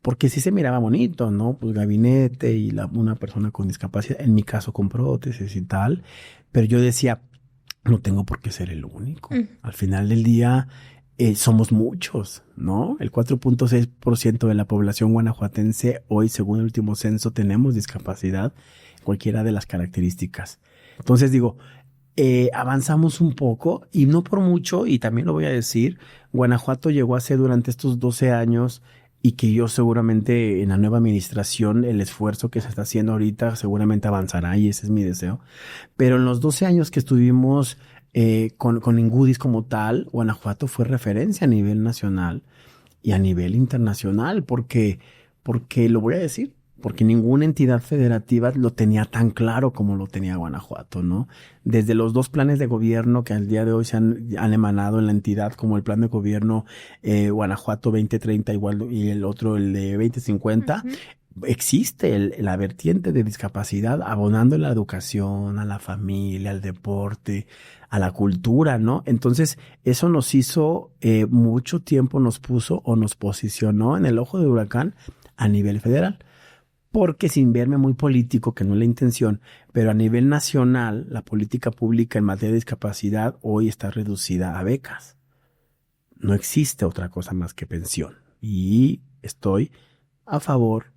Porque sí se miraba bonito, ¿no? Pues gabinete y una persona con discapacidad, en mi caso con prótesis y tal, pero yo decía, no tengo por qué ser el único. Al final del día, somos muchos, ¿no? El 4.6% de la población guanajuatense hoy, según el último censo, tenemos discapacidad, cualquiera de las características. Entonces digo, avanzamos un poco y no por mucho, y también lo voy a decir, Guanajuato llegó a ser durante estos 12 años y que yo seguramente en la nueva administración el esfuerzo que se está haciendo ahorita seguramente avanzará y ese es mi deseo. Pero en los 12 años que estuvimos con Ingudis como tal, Guanajuato fue referencia a nivel nacional y a nivel internacional porque lo voy a decir, porque ninguna entidad federativa lo tenía tan claro como lo tenía Guanajuato, ¿no? Desde los 2 planes de gobierno que al día de hoy se han emanado en la entidad, como el plan de gobierno Guanajuato 2030 igual y el otro, el de 2050, existe la vertiente de discapacidad abonando a la educación, a la familia, al deporte, a la cultura, ¿no? Entonces, eso nos hizo mucho tiempo, nos puso o nos posicionó en el ojo del huracán a nivel federal. Porque sin verme muy político, que no es la intención, pero a nivel nacional, la política pública en materia de discapacidad hoy está reducida a becas. No existe otra cosa más que pensión. Y estoy a favor,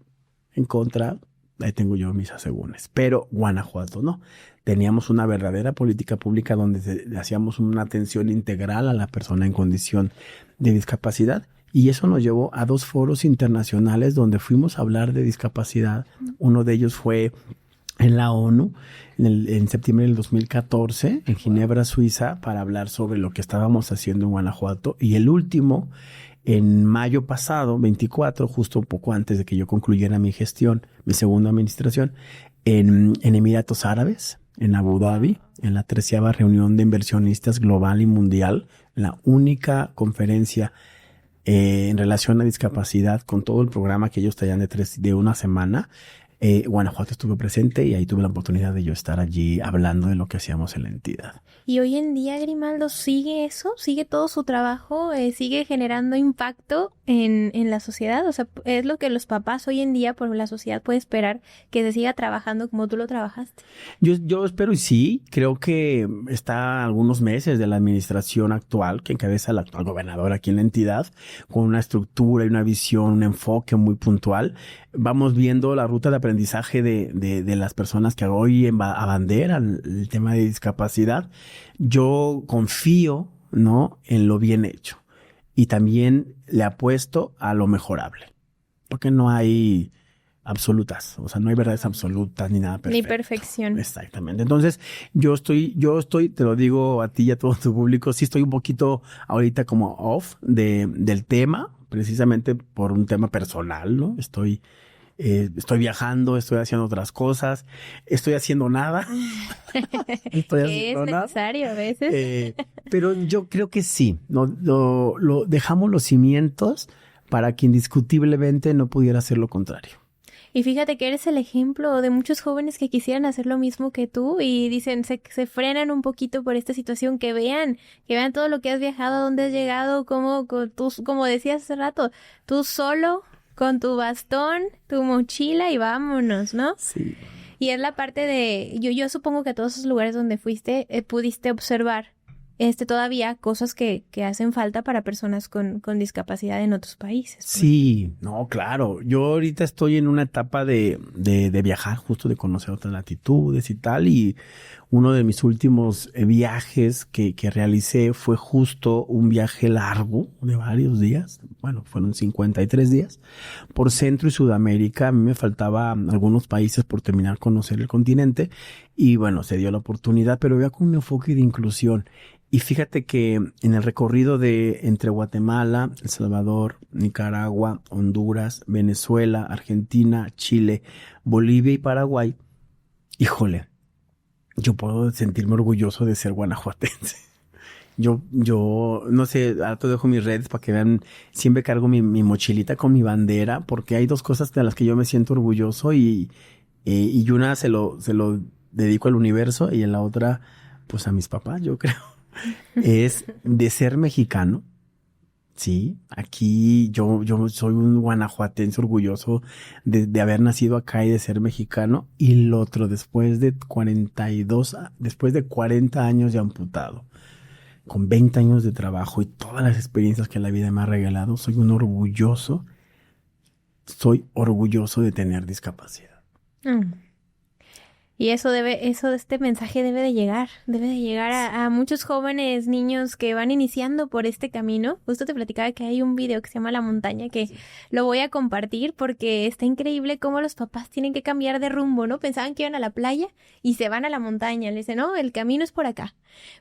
en contra, ahí tengo yo mis asegúnes. Pero Guanajuato no. Teníamos una verdadera política pública donde hacíamos una atención integral a la persona en condición de discapacidad. Y eso nos llevó a 2 foros internacionales donde fuimos a hablar de discapacidad. Uno de ellos fue en la ONU en septiembre del 2014 en Ginebra, Suiza, para hablar sobre lo que estábamos haciendo en Guanajuato, y el último en mayo pasado, 24, justo un poco antes de que yo concluyera mi gestión, mi segunda administración, en Emiratos Árabes, en Abu Dhabi, en la 13ª reunión de inversionistas global y mundial, la única conferencia en relación a discapacidad con todo el programa que ellos traían de una semana. Guanajuato estuvo presente y ahí tuve la oportunidad de yo estar allí hablando de lo que hacíamos en la entidad. Y hoy en día, Grimaldo, ¿sigue eso? ¿Sigue todo su trabajo? ¿Sigue generando impacto en la sociedad? O sea, ¿es lo que los papás hoy en día por la sociedad puede esperar, que se siga trabajando como tú lo trabajaste? Yo espero y sí. Creo que está a algunos meses de la administración actual que encabeza el actual gobernador aquí en la entidad, con una estructura y una visión, un enfoque muy puntual. Vamos viendo la ruta de aprendizaje de las personas que hoy abanderan el tema de discapacidad. Yo confío, ¿no?, en lo bien hecho, y también le apuesto a lo mejorable, porque no hay absolutas, o sea, no hay verdades absolutas ni nada perfecto. Ni perfección. Exactamente. Entonces, yo estoy, te lo digo a ti y a todo tu público, sí estoy un poquito ahorita como off del tema, precisamente por un tema personal, ¿no? Estoy viajando, estoy haciendo otras cosas, estoy haciendo nada. Estoy haciendo es necesario nada. A veces. Pero yo creo que sí, lo dejamos los cimientos para que indiscutiblemente no pudiera ser lo contrario. Y fíjate que eres el ejemplo de muchos jóvenes que quisieran hacer lo mismo que tú y dicen, se frenan un poquito por esta situación, que vean todo lo que has viajado, a dónde has llegado, como decías hace rato, tú solo, con tu bastón, tu mochila y vámonos, ¿no? Sí. Y es la parte de, yo supongo que a todos esos lugares donde fuiste, pudiste observar todavía cosas que hacen falta para personas con discapacidad en otros países. Sí, no, claro. Yo ahorita estoy en una etapa de viajar, justo de conocer otras latitudes y tal, y uno de mis últimos viajes que realicé fue justo un viaje largo de varios días, bueno, fueron 53 días, por Centro y Sudamérica. A mí me faltaban algunos países por terminar de conocer el continente, y bueno, se dio la oportunidad, pero ya con un enfoque de inclusión. Y fíjate que en el recorrido entre Guatemala, El Salvador, Nicaragua, Honduras, Venezuela, Argentina, Chile, Bolivia y Paraguay, híjole, yo puedo sentirme orgulloso de ser guanajuatense. Yo no sé, ahora te dejo mis redes para que vean, siempre cargo mi mochilita con mi bandera, porque hay dos cosas de las que yo me siento orgulloso, y una se lo dedico al universo, y en la otra, pues a mis papás, yo creo. Es de ser mexicano. Sí, aquí yo soy un guanajuatense orgulloso de haber nacido acá y de ser mexicano. Y lo otro, después de 40 años de amputado, con 20 años de trabajo y todas las experiencias que la vida me ha regalado, soy orgulloso de tener discapacidad. Y este mensaje debe de llegar a muchos jóvenes, niños que van iniciando por este camino. Justo te platicaba que hay un video que se llama La Montaña, que lo voy a compartir porque está increíble cómo los papás tienen que cambiar de rumbo, ¿no? Pensaban que iban a la playa y se van a la montaña. Le dicen, no, el camino es por acá.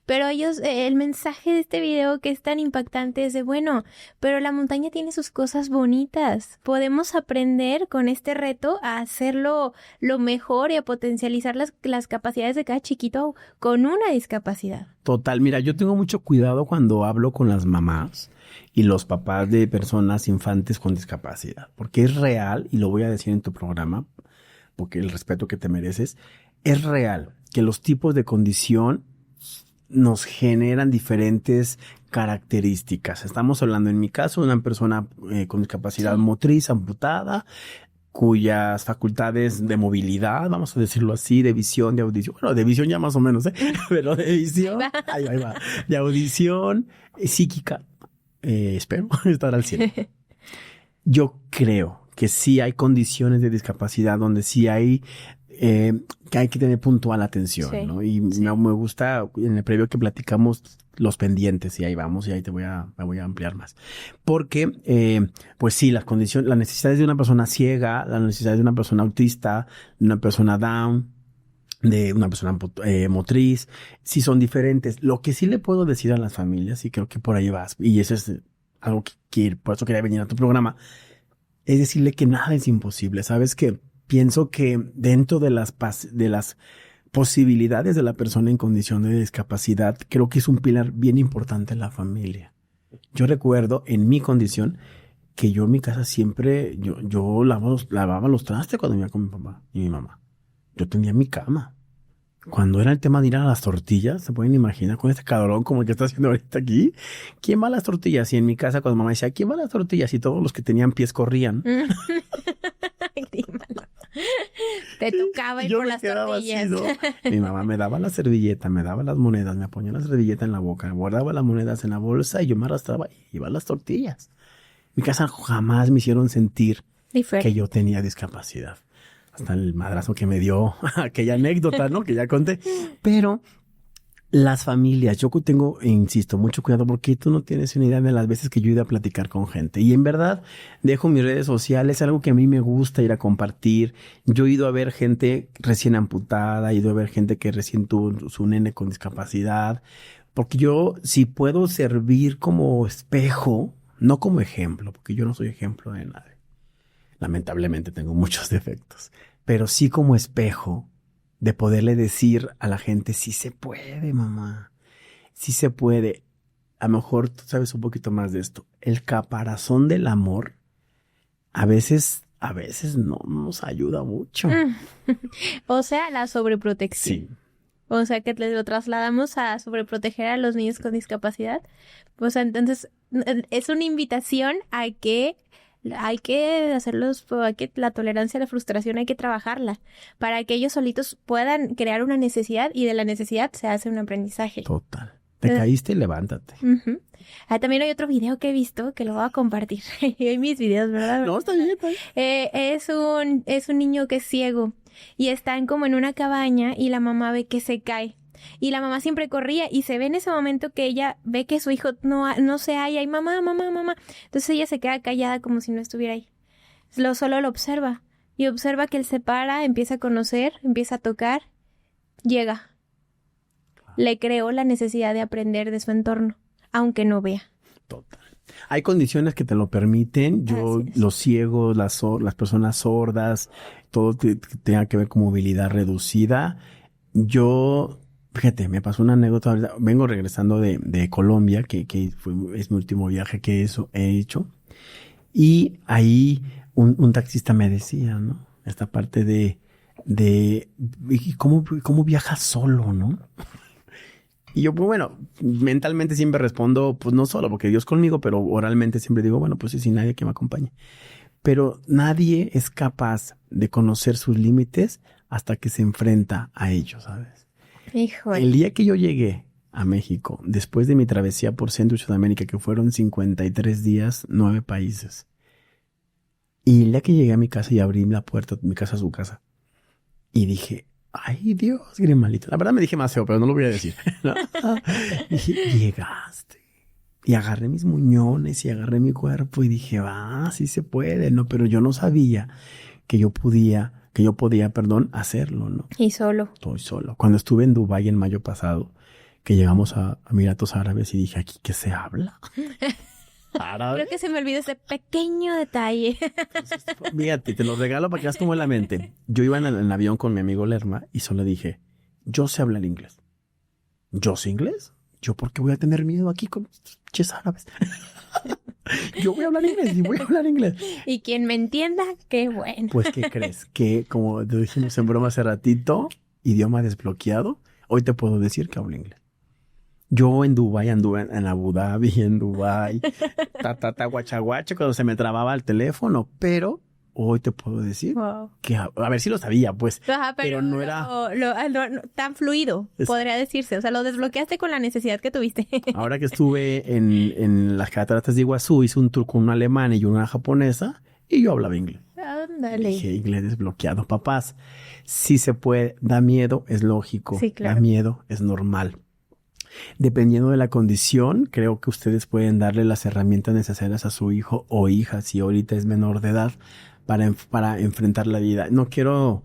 Pero ellos, el mensaje de este video que es tan impactante es de, bueno, pero la montaña tiene sus cosas bonitas. Podemos aprender con este reto a hacerlo lo mejor y a potencializar las capacidades de cada chiquito con una discapacidad. Total, mira, yo tengo mucho cuidado cuando hablo con las mamás y los papás de personas infantes con discapacidad, porque es real, y lo voy a decir en tu programa, porque el respeto que te mereces, es real que los tipos de condición nos generan diferentes características. Estamos hablando, en mi caso, de una persona con discapacidad motriz amputada, cuyas facultades de movilidad, vamos a decirlo así, de visión, de audición, bueno, de visión ya más o menos, pero de visión, ahí va, de audición, psíquica, espero estar al 100. Yo creo que sí hay condiciones de discapacidad donde sí hay que hay que tener puntual atención, sí, ¿no? Y sí, me gusta, en el previo que platicamos, los pendientes, y ahí vamos, y ahí me voy a ampliar más. Porque, pues sí, las condiciones, las necesidades de una persona ciega, las necesidades de una persona autista, de una persona down, de una persona motriz, sí son diferentes. Lo que sí le puedo decir a las familias, y creo que por ahí vas, y eso es algo por eso quería venir a tu programa, es decirle que nada es imposible. ¿Sabes qué? Pienso que dentro de las posibilidades de la persona en condición de discapacidad, creo que es un pilar bien importante en la familia. Yo recuerdo en mi condición que yo en mi casa siempre, yo lavaba los trastes cuando iba con mi papá y mi mamá. Yo tenía mi cama. Cuando era el tema de ir a las tortillas, se pueden imaginar con este calorón como el que está haciendo ahorita aquí. ¿Quién va a las tortillas? Y en mi casa cuando mamá decía, ¿quién va a las tortillas? Y todos los que tenían pies corrían. Te tocaba ir por las tortillas. Así, ¿no? Mi mamá me daba la servilleta, me daba las monedas, me ponía la servilleta en la boca, guardaba las monedas en la bolsa y yo me arrastraba y iba a las tortillas. Mi casa jamás me hicieron sentir que yo tenía discapacidad. Hasta el madrazo que me dio, aquella anécdota, ¿no? Que ya conté. Pero las familias, yo tengo, insisto, mucho cuidado porque tú no tienes una idea de las veces que yo he ido a platicar con gente. Y en verdad, dejo mis redes sociales, algo que a mí me gusta ir a compartir. Yo he ido a ver gente recién amputada, he ido a ver gente que recién tuvo su nene con discapacidad. Porque yo, si puedo servir como espejo, no como ejemplo, porque yo no soy ejemplo de nadie. Lamentablemente tengo muchos defectos, pero sí como espejo de poderle decir a la gente, sí se puede, mamá, sí se puede. A lo mejor tú sabes un poquito más de esto. El caparazón del amor a veces no nos ayuda mucho. O sea, la sobreprotección. Sí. O sea, que lo trasladamos a sobreproteger a los niños con discapacidad. O sea, entonces es una invitación a que hay que hacerlos, la tolerancia a la frustración hay que trabajarla para que ellos solitos puedan crear una necesidad y de la necesidad se hace un aprendizaje. Total. Te caíste, levántate. Uh-huh. También hay otro video que he visto que lo voy a compartir. Hay mis videos, ¿verdad? No, está bien. Es un niño que es ciego y están como en una cabaña y la mamá ve que se cae. Y la mamá siempre corría y se ve en ese momento que ella ve que su hijo no se halla y mamá. Entonces ella se queda callada como si no estuviera ahí. Solo lo observa y observa que él se para, empieza a conocer, empieza a tocar, llega. Le creó la necesidad de aprender de su entorno, aunque no vea. Total. Hay condiciones que te lo permiten. Los ciegos, las personas sordas, todo tenga que ver con movilidad reducida. Fíjate, me pasó una anécdota ahorita. Vengo regresando de Colombia, que es mi último viaje que he hecho. Y ahí un taxista me decía, ¿no? Esta parte de ¿cómo viajas solo, no? Y yo, pues bueno, mentalmente siempre respondo, pues no solo, porque Dios conmigo, pero oralmente siempre digo, bueno, pues sí, sin nadie que me acompañe. Pero nadie es capaz de conocer sus límites hasta que se enfrenta a ellos, ¿sabes? Híjole. El día que yo llegué a México, después de mi travesía por Centro y Sudamérica, que fueron 53 días, 9 países, y el día que llegué a mi casa y abrí la puerta de mi casa a su casa, y dije, ay Dios, Grimalito. La verdad me dije más feo, pero no lo voy a decir, ¿no? Dije, llegaste. Y agarré mis muñones y agarré mi cuerpo y dije, sí se puede, ¿no? Pero yo no sabía que yo podía, hacerlo, ¿no? Y solo. Estoy solo. Cuando estuve en Dubái en mayo pasado, que llegamos a Emiratos Árabes y dije, ¿aquí qué se habla? ¿Árabe? Creo que se me olvidó ese pequeño detalle. Entonces, fíjate, te lo regalo para que hagas como en la mente. Yo iba en el avión con mi amigo Lerma y solo dije, yo sé hablar inglés. ¿Yo sé inglés? ¿Yo por qué voy a tener miedo aquí con ches árabes? Yo voy a hablar inglés. Y quien me entienda, qué bueno. Pues, ¿qué crees? Que, como te dijimos en broma hace ratito, idioma desbloqueado, hoy te puedo decir que hablo inglés. Yo en Dubái anduve en Abu Dhabi, en Dubái, guachaguacha, cuando se me trababa el teléfono, pero hoy te puedo decir que, a ver si lo sabía, pues, pero no era no, tan fluido, podría decirse. O sea, lo desbloqueaste con la necesidad que tuviste. Ahora que estuve en las cataratas de Iguazú, hice un tour con una alemana y una japonesa y yo hablaba inglés. Ándale. Dije, inglés desbloqueado, papás. Sí se puede, da miedo, es lógico. Sí, claro. Da miedo, es normal. Dependiendo de la condición, creo que ustedes pueden darle las herramientas necesarias a su hijo o hija, si ahorita es menor de edad, para enfrentar la vida. No quiero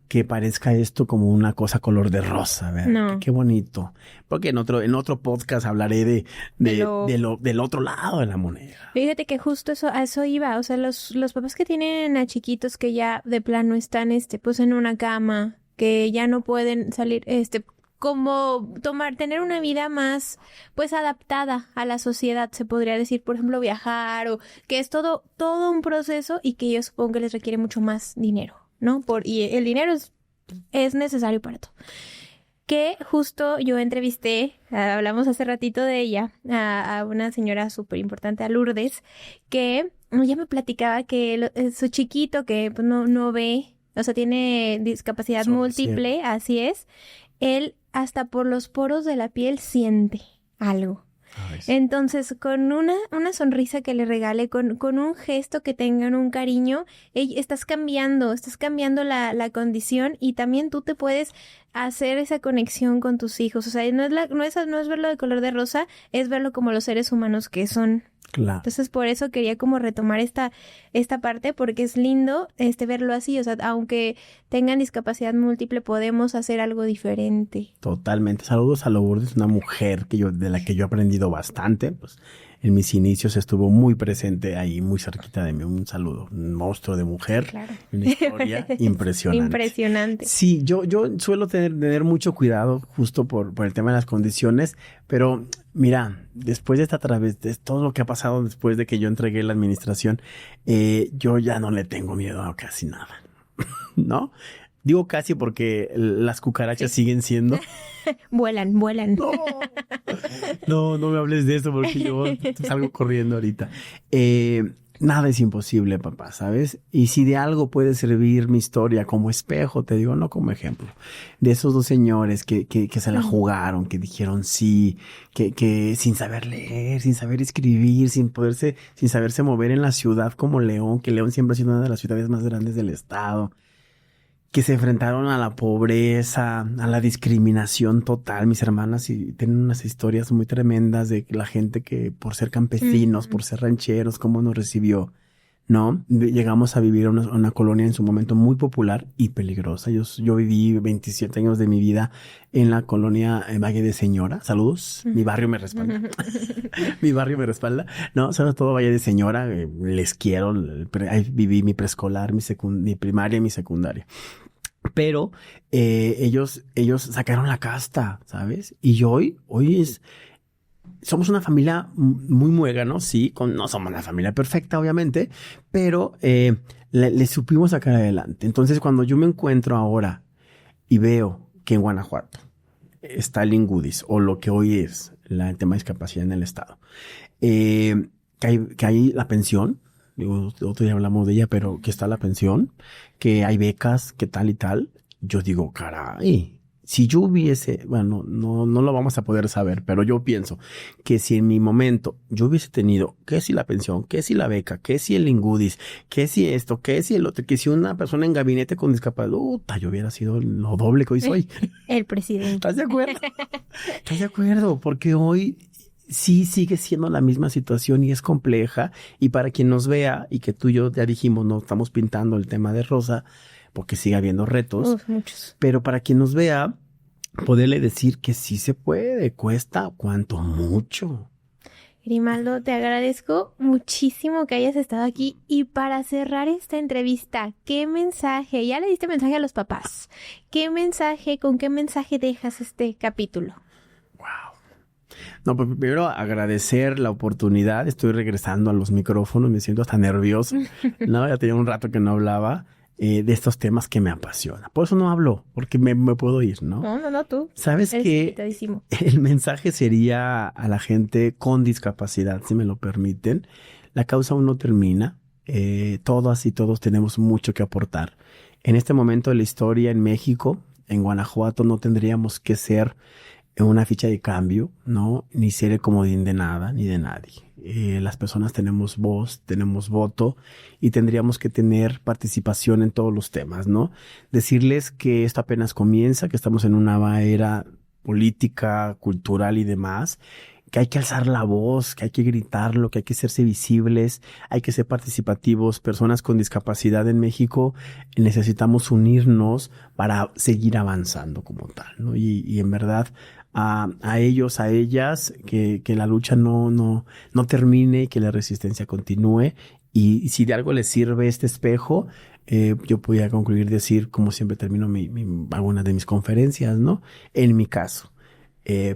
que parezca esto como una cosa color de rosa, ¿verdad? No. Qué bonito. Porque en otro podcast hablaré del otro lado de la moneda. Fíjate que justo a eso iba, o sea, los papás que tienen a chiquitos que ya de plano están, pues en una cama, que ya no pueden salir, como tener una vida más, pues adaptada a la sociedad, se podría decir, por ejemplo, viajar, o que es todo un proceso y que yo supongo que les requiere mucho más dinero, ¿no? Y el dinero es necesario para todo. Que justo yo entrevisté, hablamos hace ratito de ella, a una señora súper importante, a Lourdes, que ella me platicaba que su chiquito, que pues, no ve, o sea, tiene discapacidad múltiple, así es, él hasta por los poros de la piel siente algo. Entonces, con una sonrisa que le regale, con un gesto que tengan, un cariño, estás cambiando la condición, y también tú te puedes hacer esa conexión con tus hijos. O sea, no es verlo de color de rosa, es verlo como los seres humanos que son. Claro. Entonces, por eso quería como retomar esta parte, porque es lindo verlo así. O sea, aunque tengan discapacidad múltiple, podemos hacer algo diferente. Totalmente. Saludos a Lourdes, una mujer de la que yo he aprendido bastante. Pues en mis inicios estuvo muy presente ahí, muy cerquita de mí. Un saludo, un monstruo de mujer. Claro. Una historia impresionante. Impresionante. Sí, yo suelo tener mucho cuidado justo por el tema de las condiciones, pero mira, después de de todo lo que ha pasado después de que yo entregué la administración, yo ya no le tengo miedo a casi nada, ¿no? Digo casi porque las cucarachas siguen siendo. Vuelan. No me hables de eso porque yo salgo corriendo ahorita. Nada es imposible, papá, ¿sabes? Y si de algo puede servir mi historia como espejo, te digo, no como ejemplo, de esos dos señores que se la jugaron, que dijeron sí, que sin saber leer, sin saber escribir, sin saberse mover en la ciudad como León, que León siempre ha sido una de las ciudades más grandes del estado, que se enfrentaron a la pobreza, a la discriminación total. Mis hermanas y tienen unas historias muy tremendas de la gente que por ser campesinos, por ser rancheros, cómo nos recibió, ¿no? Llegamos a vivir una colonia en su momento muy popular y peligrosa. Yo viví 27 años de mi vida en la colonia Valle de Señora. Saludos. Mi barrio me respalda. Mi barrio me respalda. No, sobre todo Valle de Señora. Les quiero. Ahí viví mi preescolar, mi primaria y mi secundaria. Pero ellos sacaron la casta, ¿sabes? Y hoy somos una familia muy muégano, sí, no somos una familia perfecta, obviamente, pero le supimos sacar adelante. Entonces, cuando yo me encuentro ahora y veo que en Guanajuato está el Ingudis, o lo que hoy es el tema de discapacidad en el estado, que hay la pensión. Otro día hablamos de ella, pero que está la pensión, que hay becas, que tal y tal. Yo digo, caray, si yo hubiese, bueno, no lo vamos a poder saber, pero yo pienso que si en mi momento yo hubiese tenido, que si la pensión, que si la beca, que si el Ingudis, que si esto, que si el otro, que si una persona en gabinete con discapacidad, yo hubiera sido lo doble que hoy soy. El presidente. ¿Estás de acuerdo? ¿Estás de acuerdo? Porque hoy sí sigue siendo la misma situación y es compleja, y para quien nos vea, y que tú y yo ya dijimos, no estamos pintando el tema de rosa, porque sigue habiendo retos, muchos. Pero para quien nos vea, poderle decir que sí se puede, cuesta cuanto mucho. Grimaldo, te agradezco muchísimo que hayas estado aquí, y para cerrar esta entrevista, ¿qué mensaje? Ya le diste mensaje a los papás. ¿Con qué mensaje dejas este capítulo? No, pues primero agradecer la oportunidad. Estoy regresando a los micrófonos, me siento hasta nervioso. No, ya tenía un rato que no hablaba de estos temas que me apasionan. Por eso no hablo, porque me puedo ir, ¿no? No, tú. ¿Sabes qué? El mensaje sería a la gente con discapacidad, si me lo permiten. La causa aún no termina. Todas y todos tenemos mucho que aportar. En este momento de la historia en México, en Guanajuato, no tendríamos que ser una ficha de cambio, ¿no? Ni ser el comodín de nada, ni de nadie. Las personas tenemos voz, tenemos voto, y tendríamos que tener participación en todos los temas, ¿no? Decirles que esto apenas comienza, que estamos en una nueva era política, cultural y demás, que hay que alzar la voz, que hay que gritarlo, que hay que hacerse visibles, hay que ser participativos. Personas con discapacidad en México necesitamos unirnos para seguir avanzando como tal, ¿no? Y en verdad, a ellos, a ellas, que la lucha no termine y que la resistencia continúe. Y si de algo les sirve este espejo, yo podría concluir decir, como siempre termino algunas de mis conferencias, ¿no? En mi caso,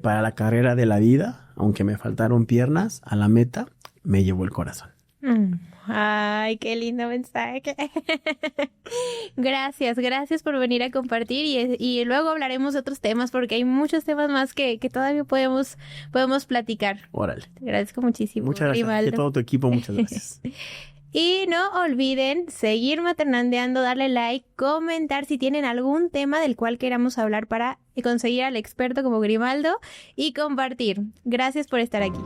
para la carrera de la vida, aunque me faltaron piernas, a la meta me llevó el corazón. Ay, qué lindo mensaje. Gracias por venir a compartir y luego hablaremos de otros temas porque hay muchos temas más que todavía podemos platicar. Órale. Te agradezco muchísimo. Muchas gracias. Grimaldo. Y a todo tu equipo, muchas gracias. Y no olviden seguir maternandeando, darle like, comentar si tienen algún tema del cual queramos hablar para conseguir al experto como Grimaldo y compartir. Gracias por estar aquí.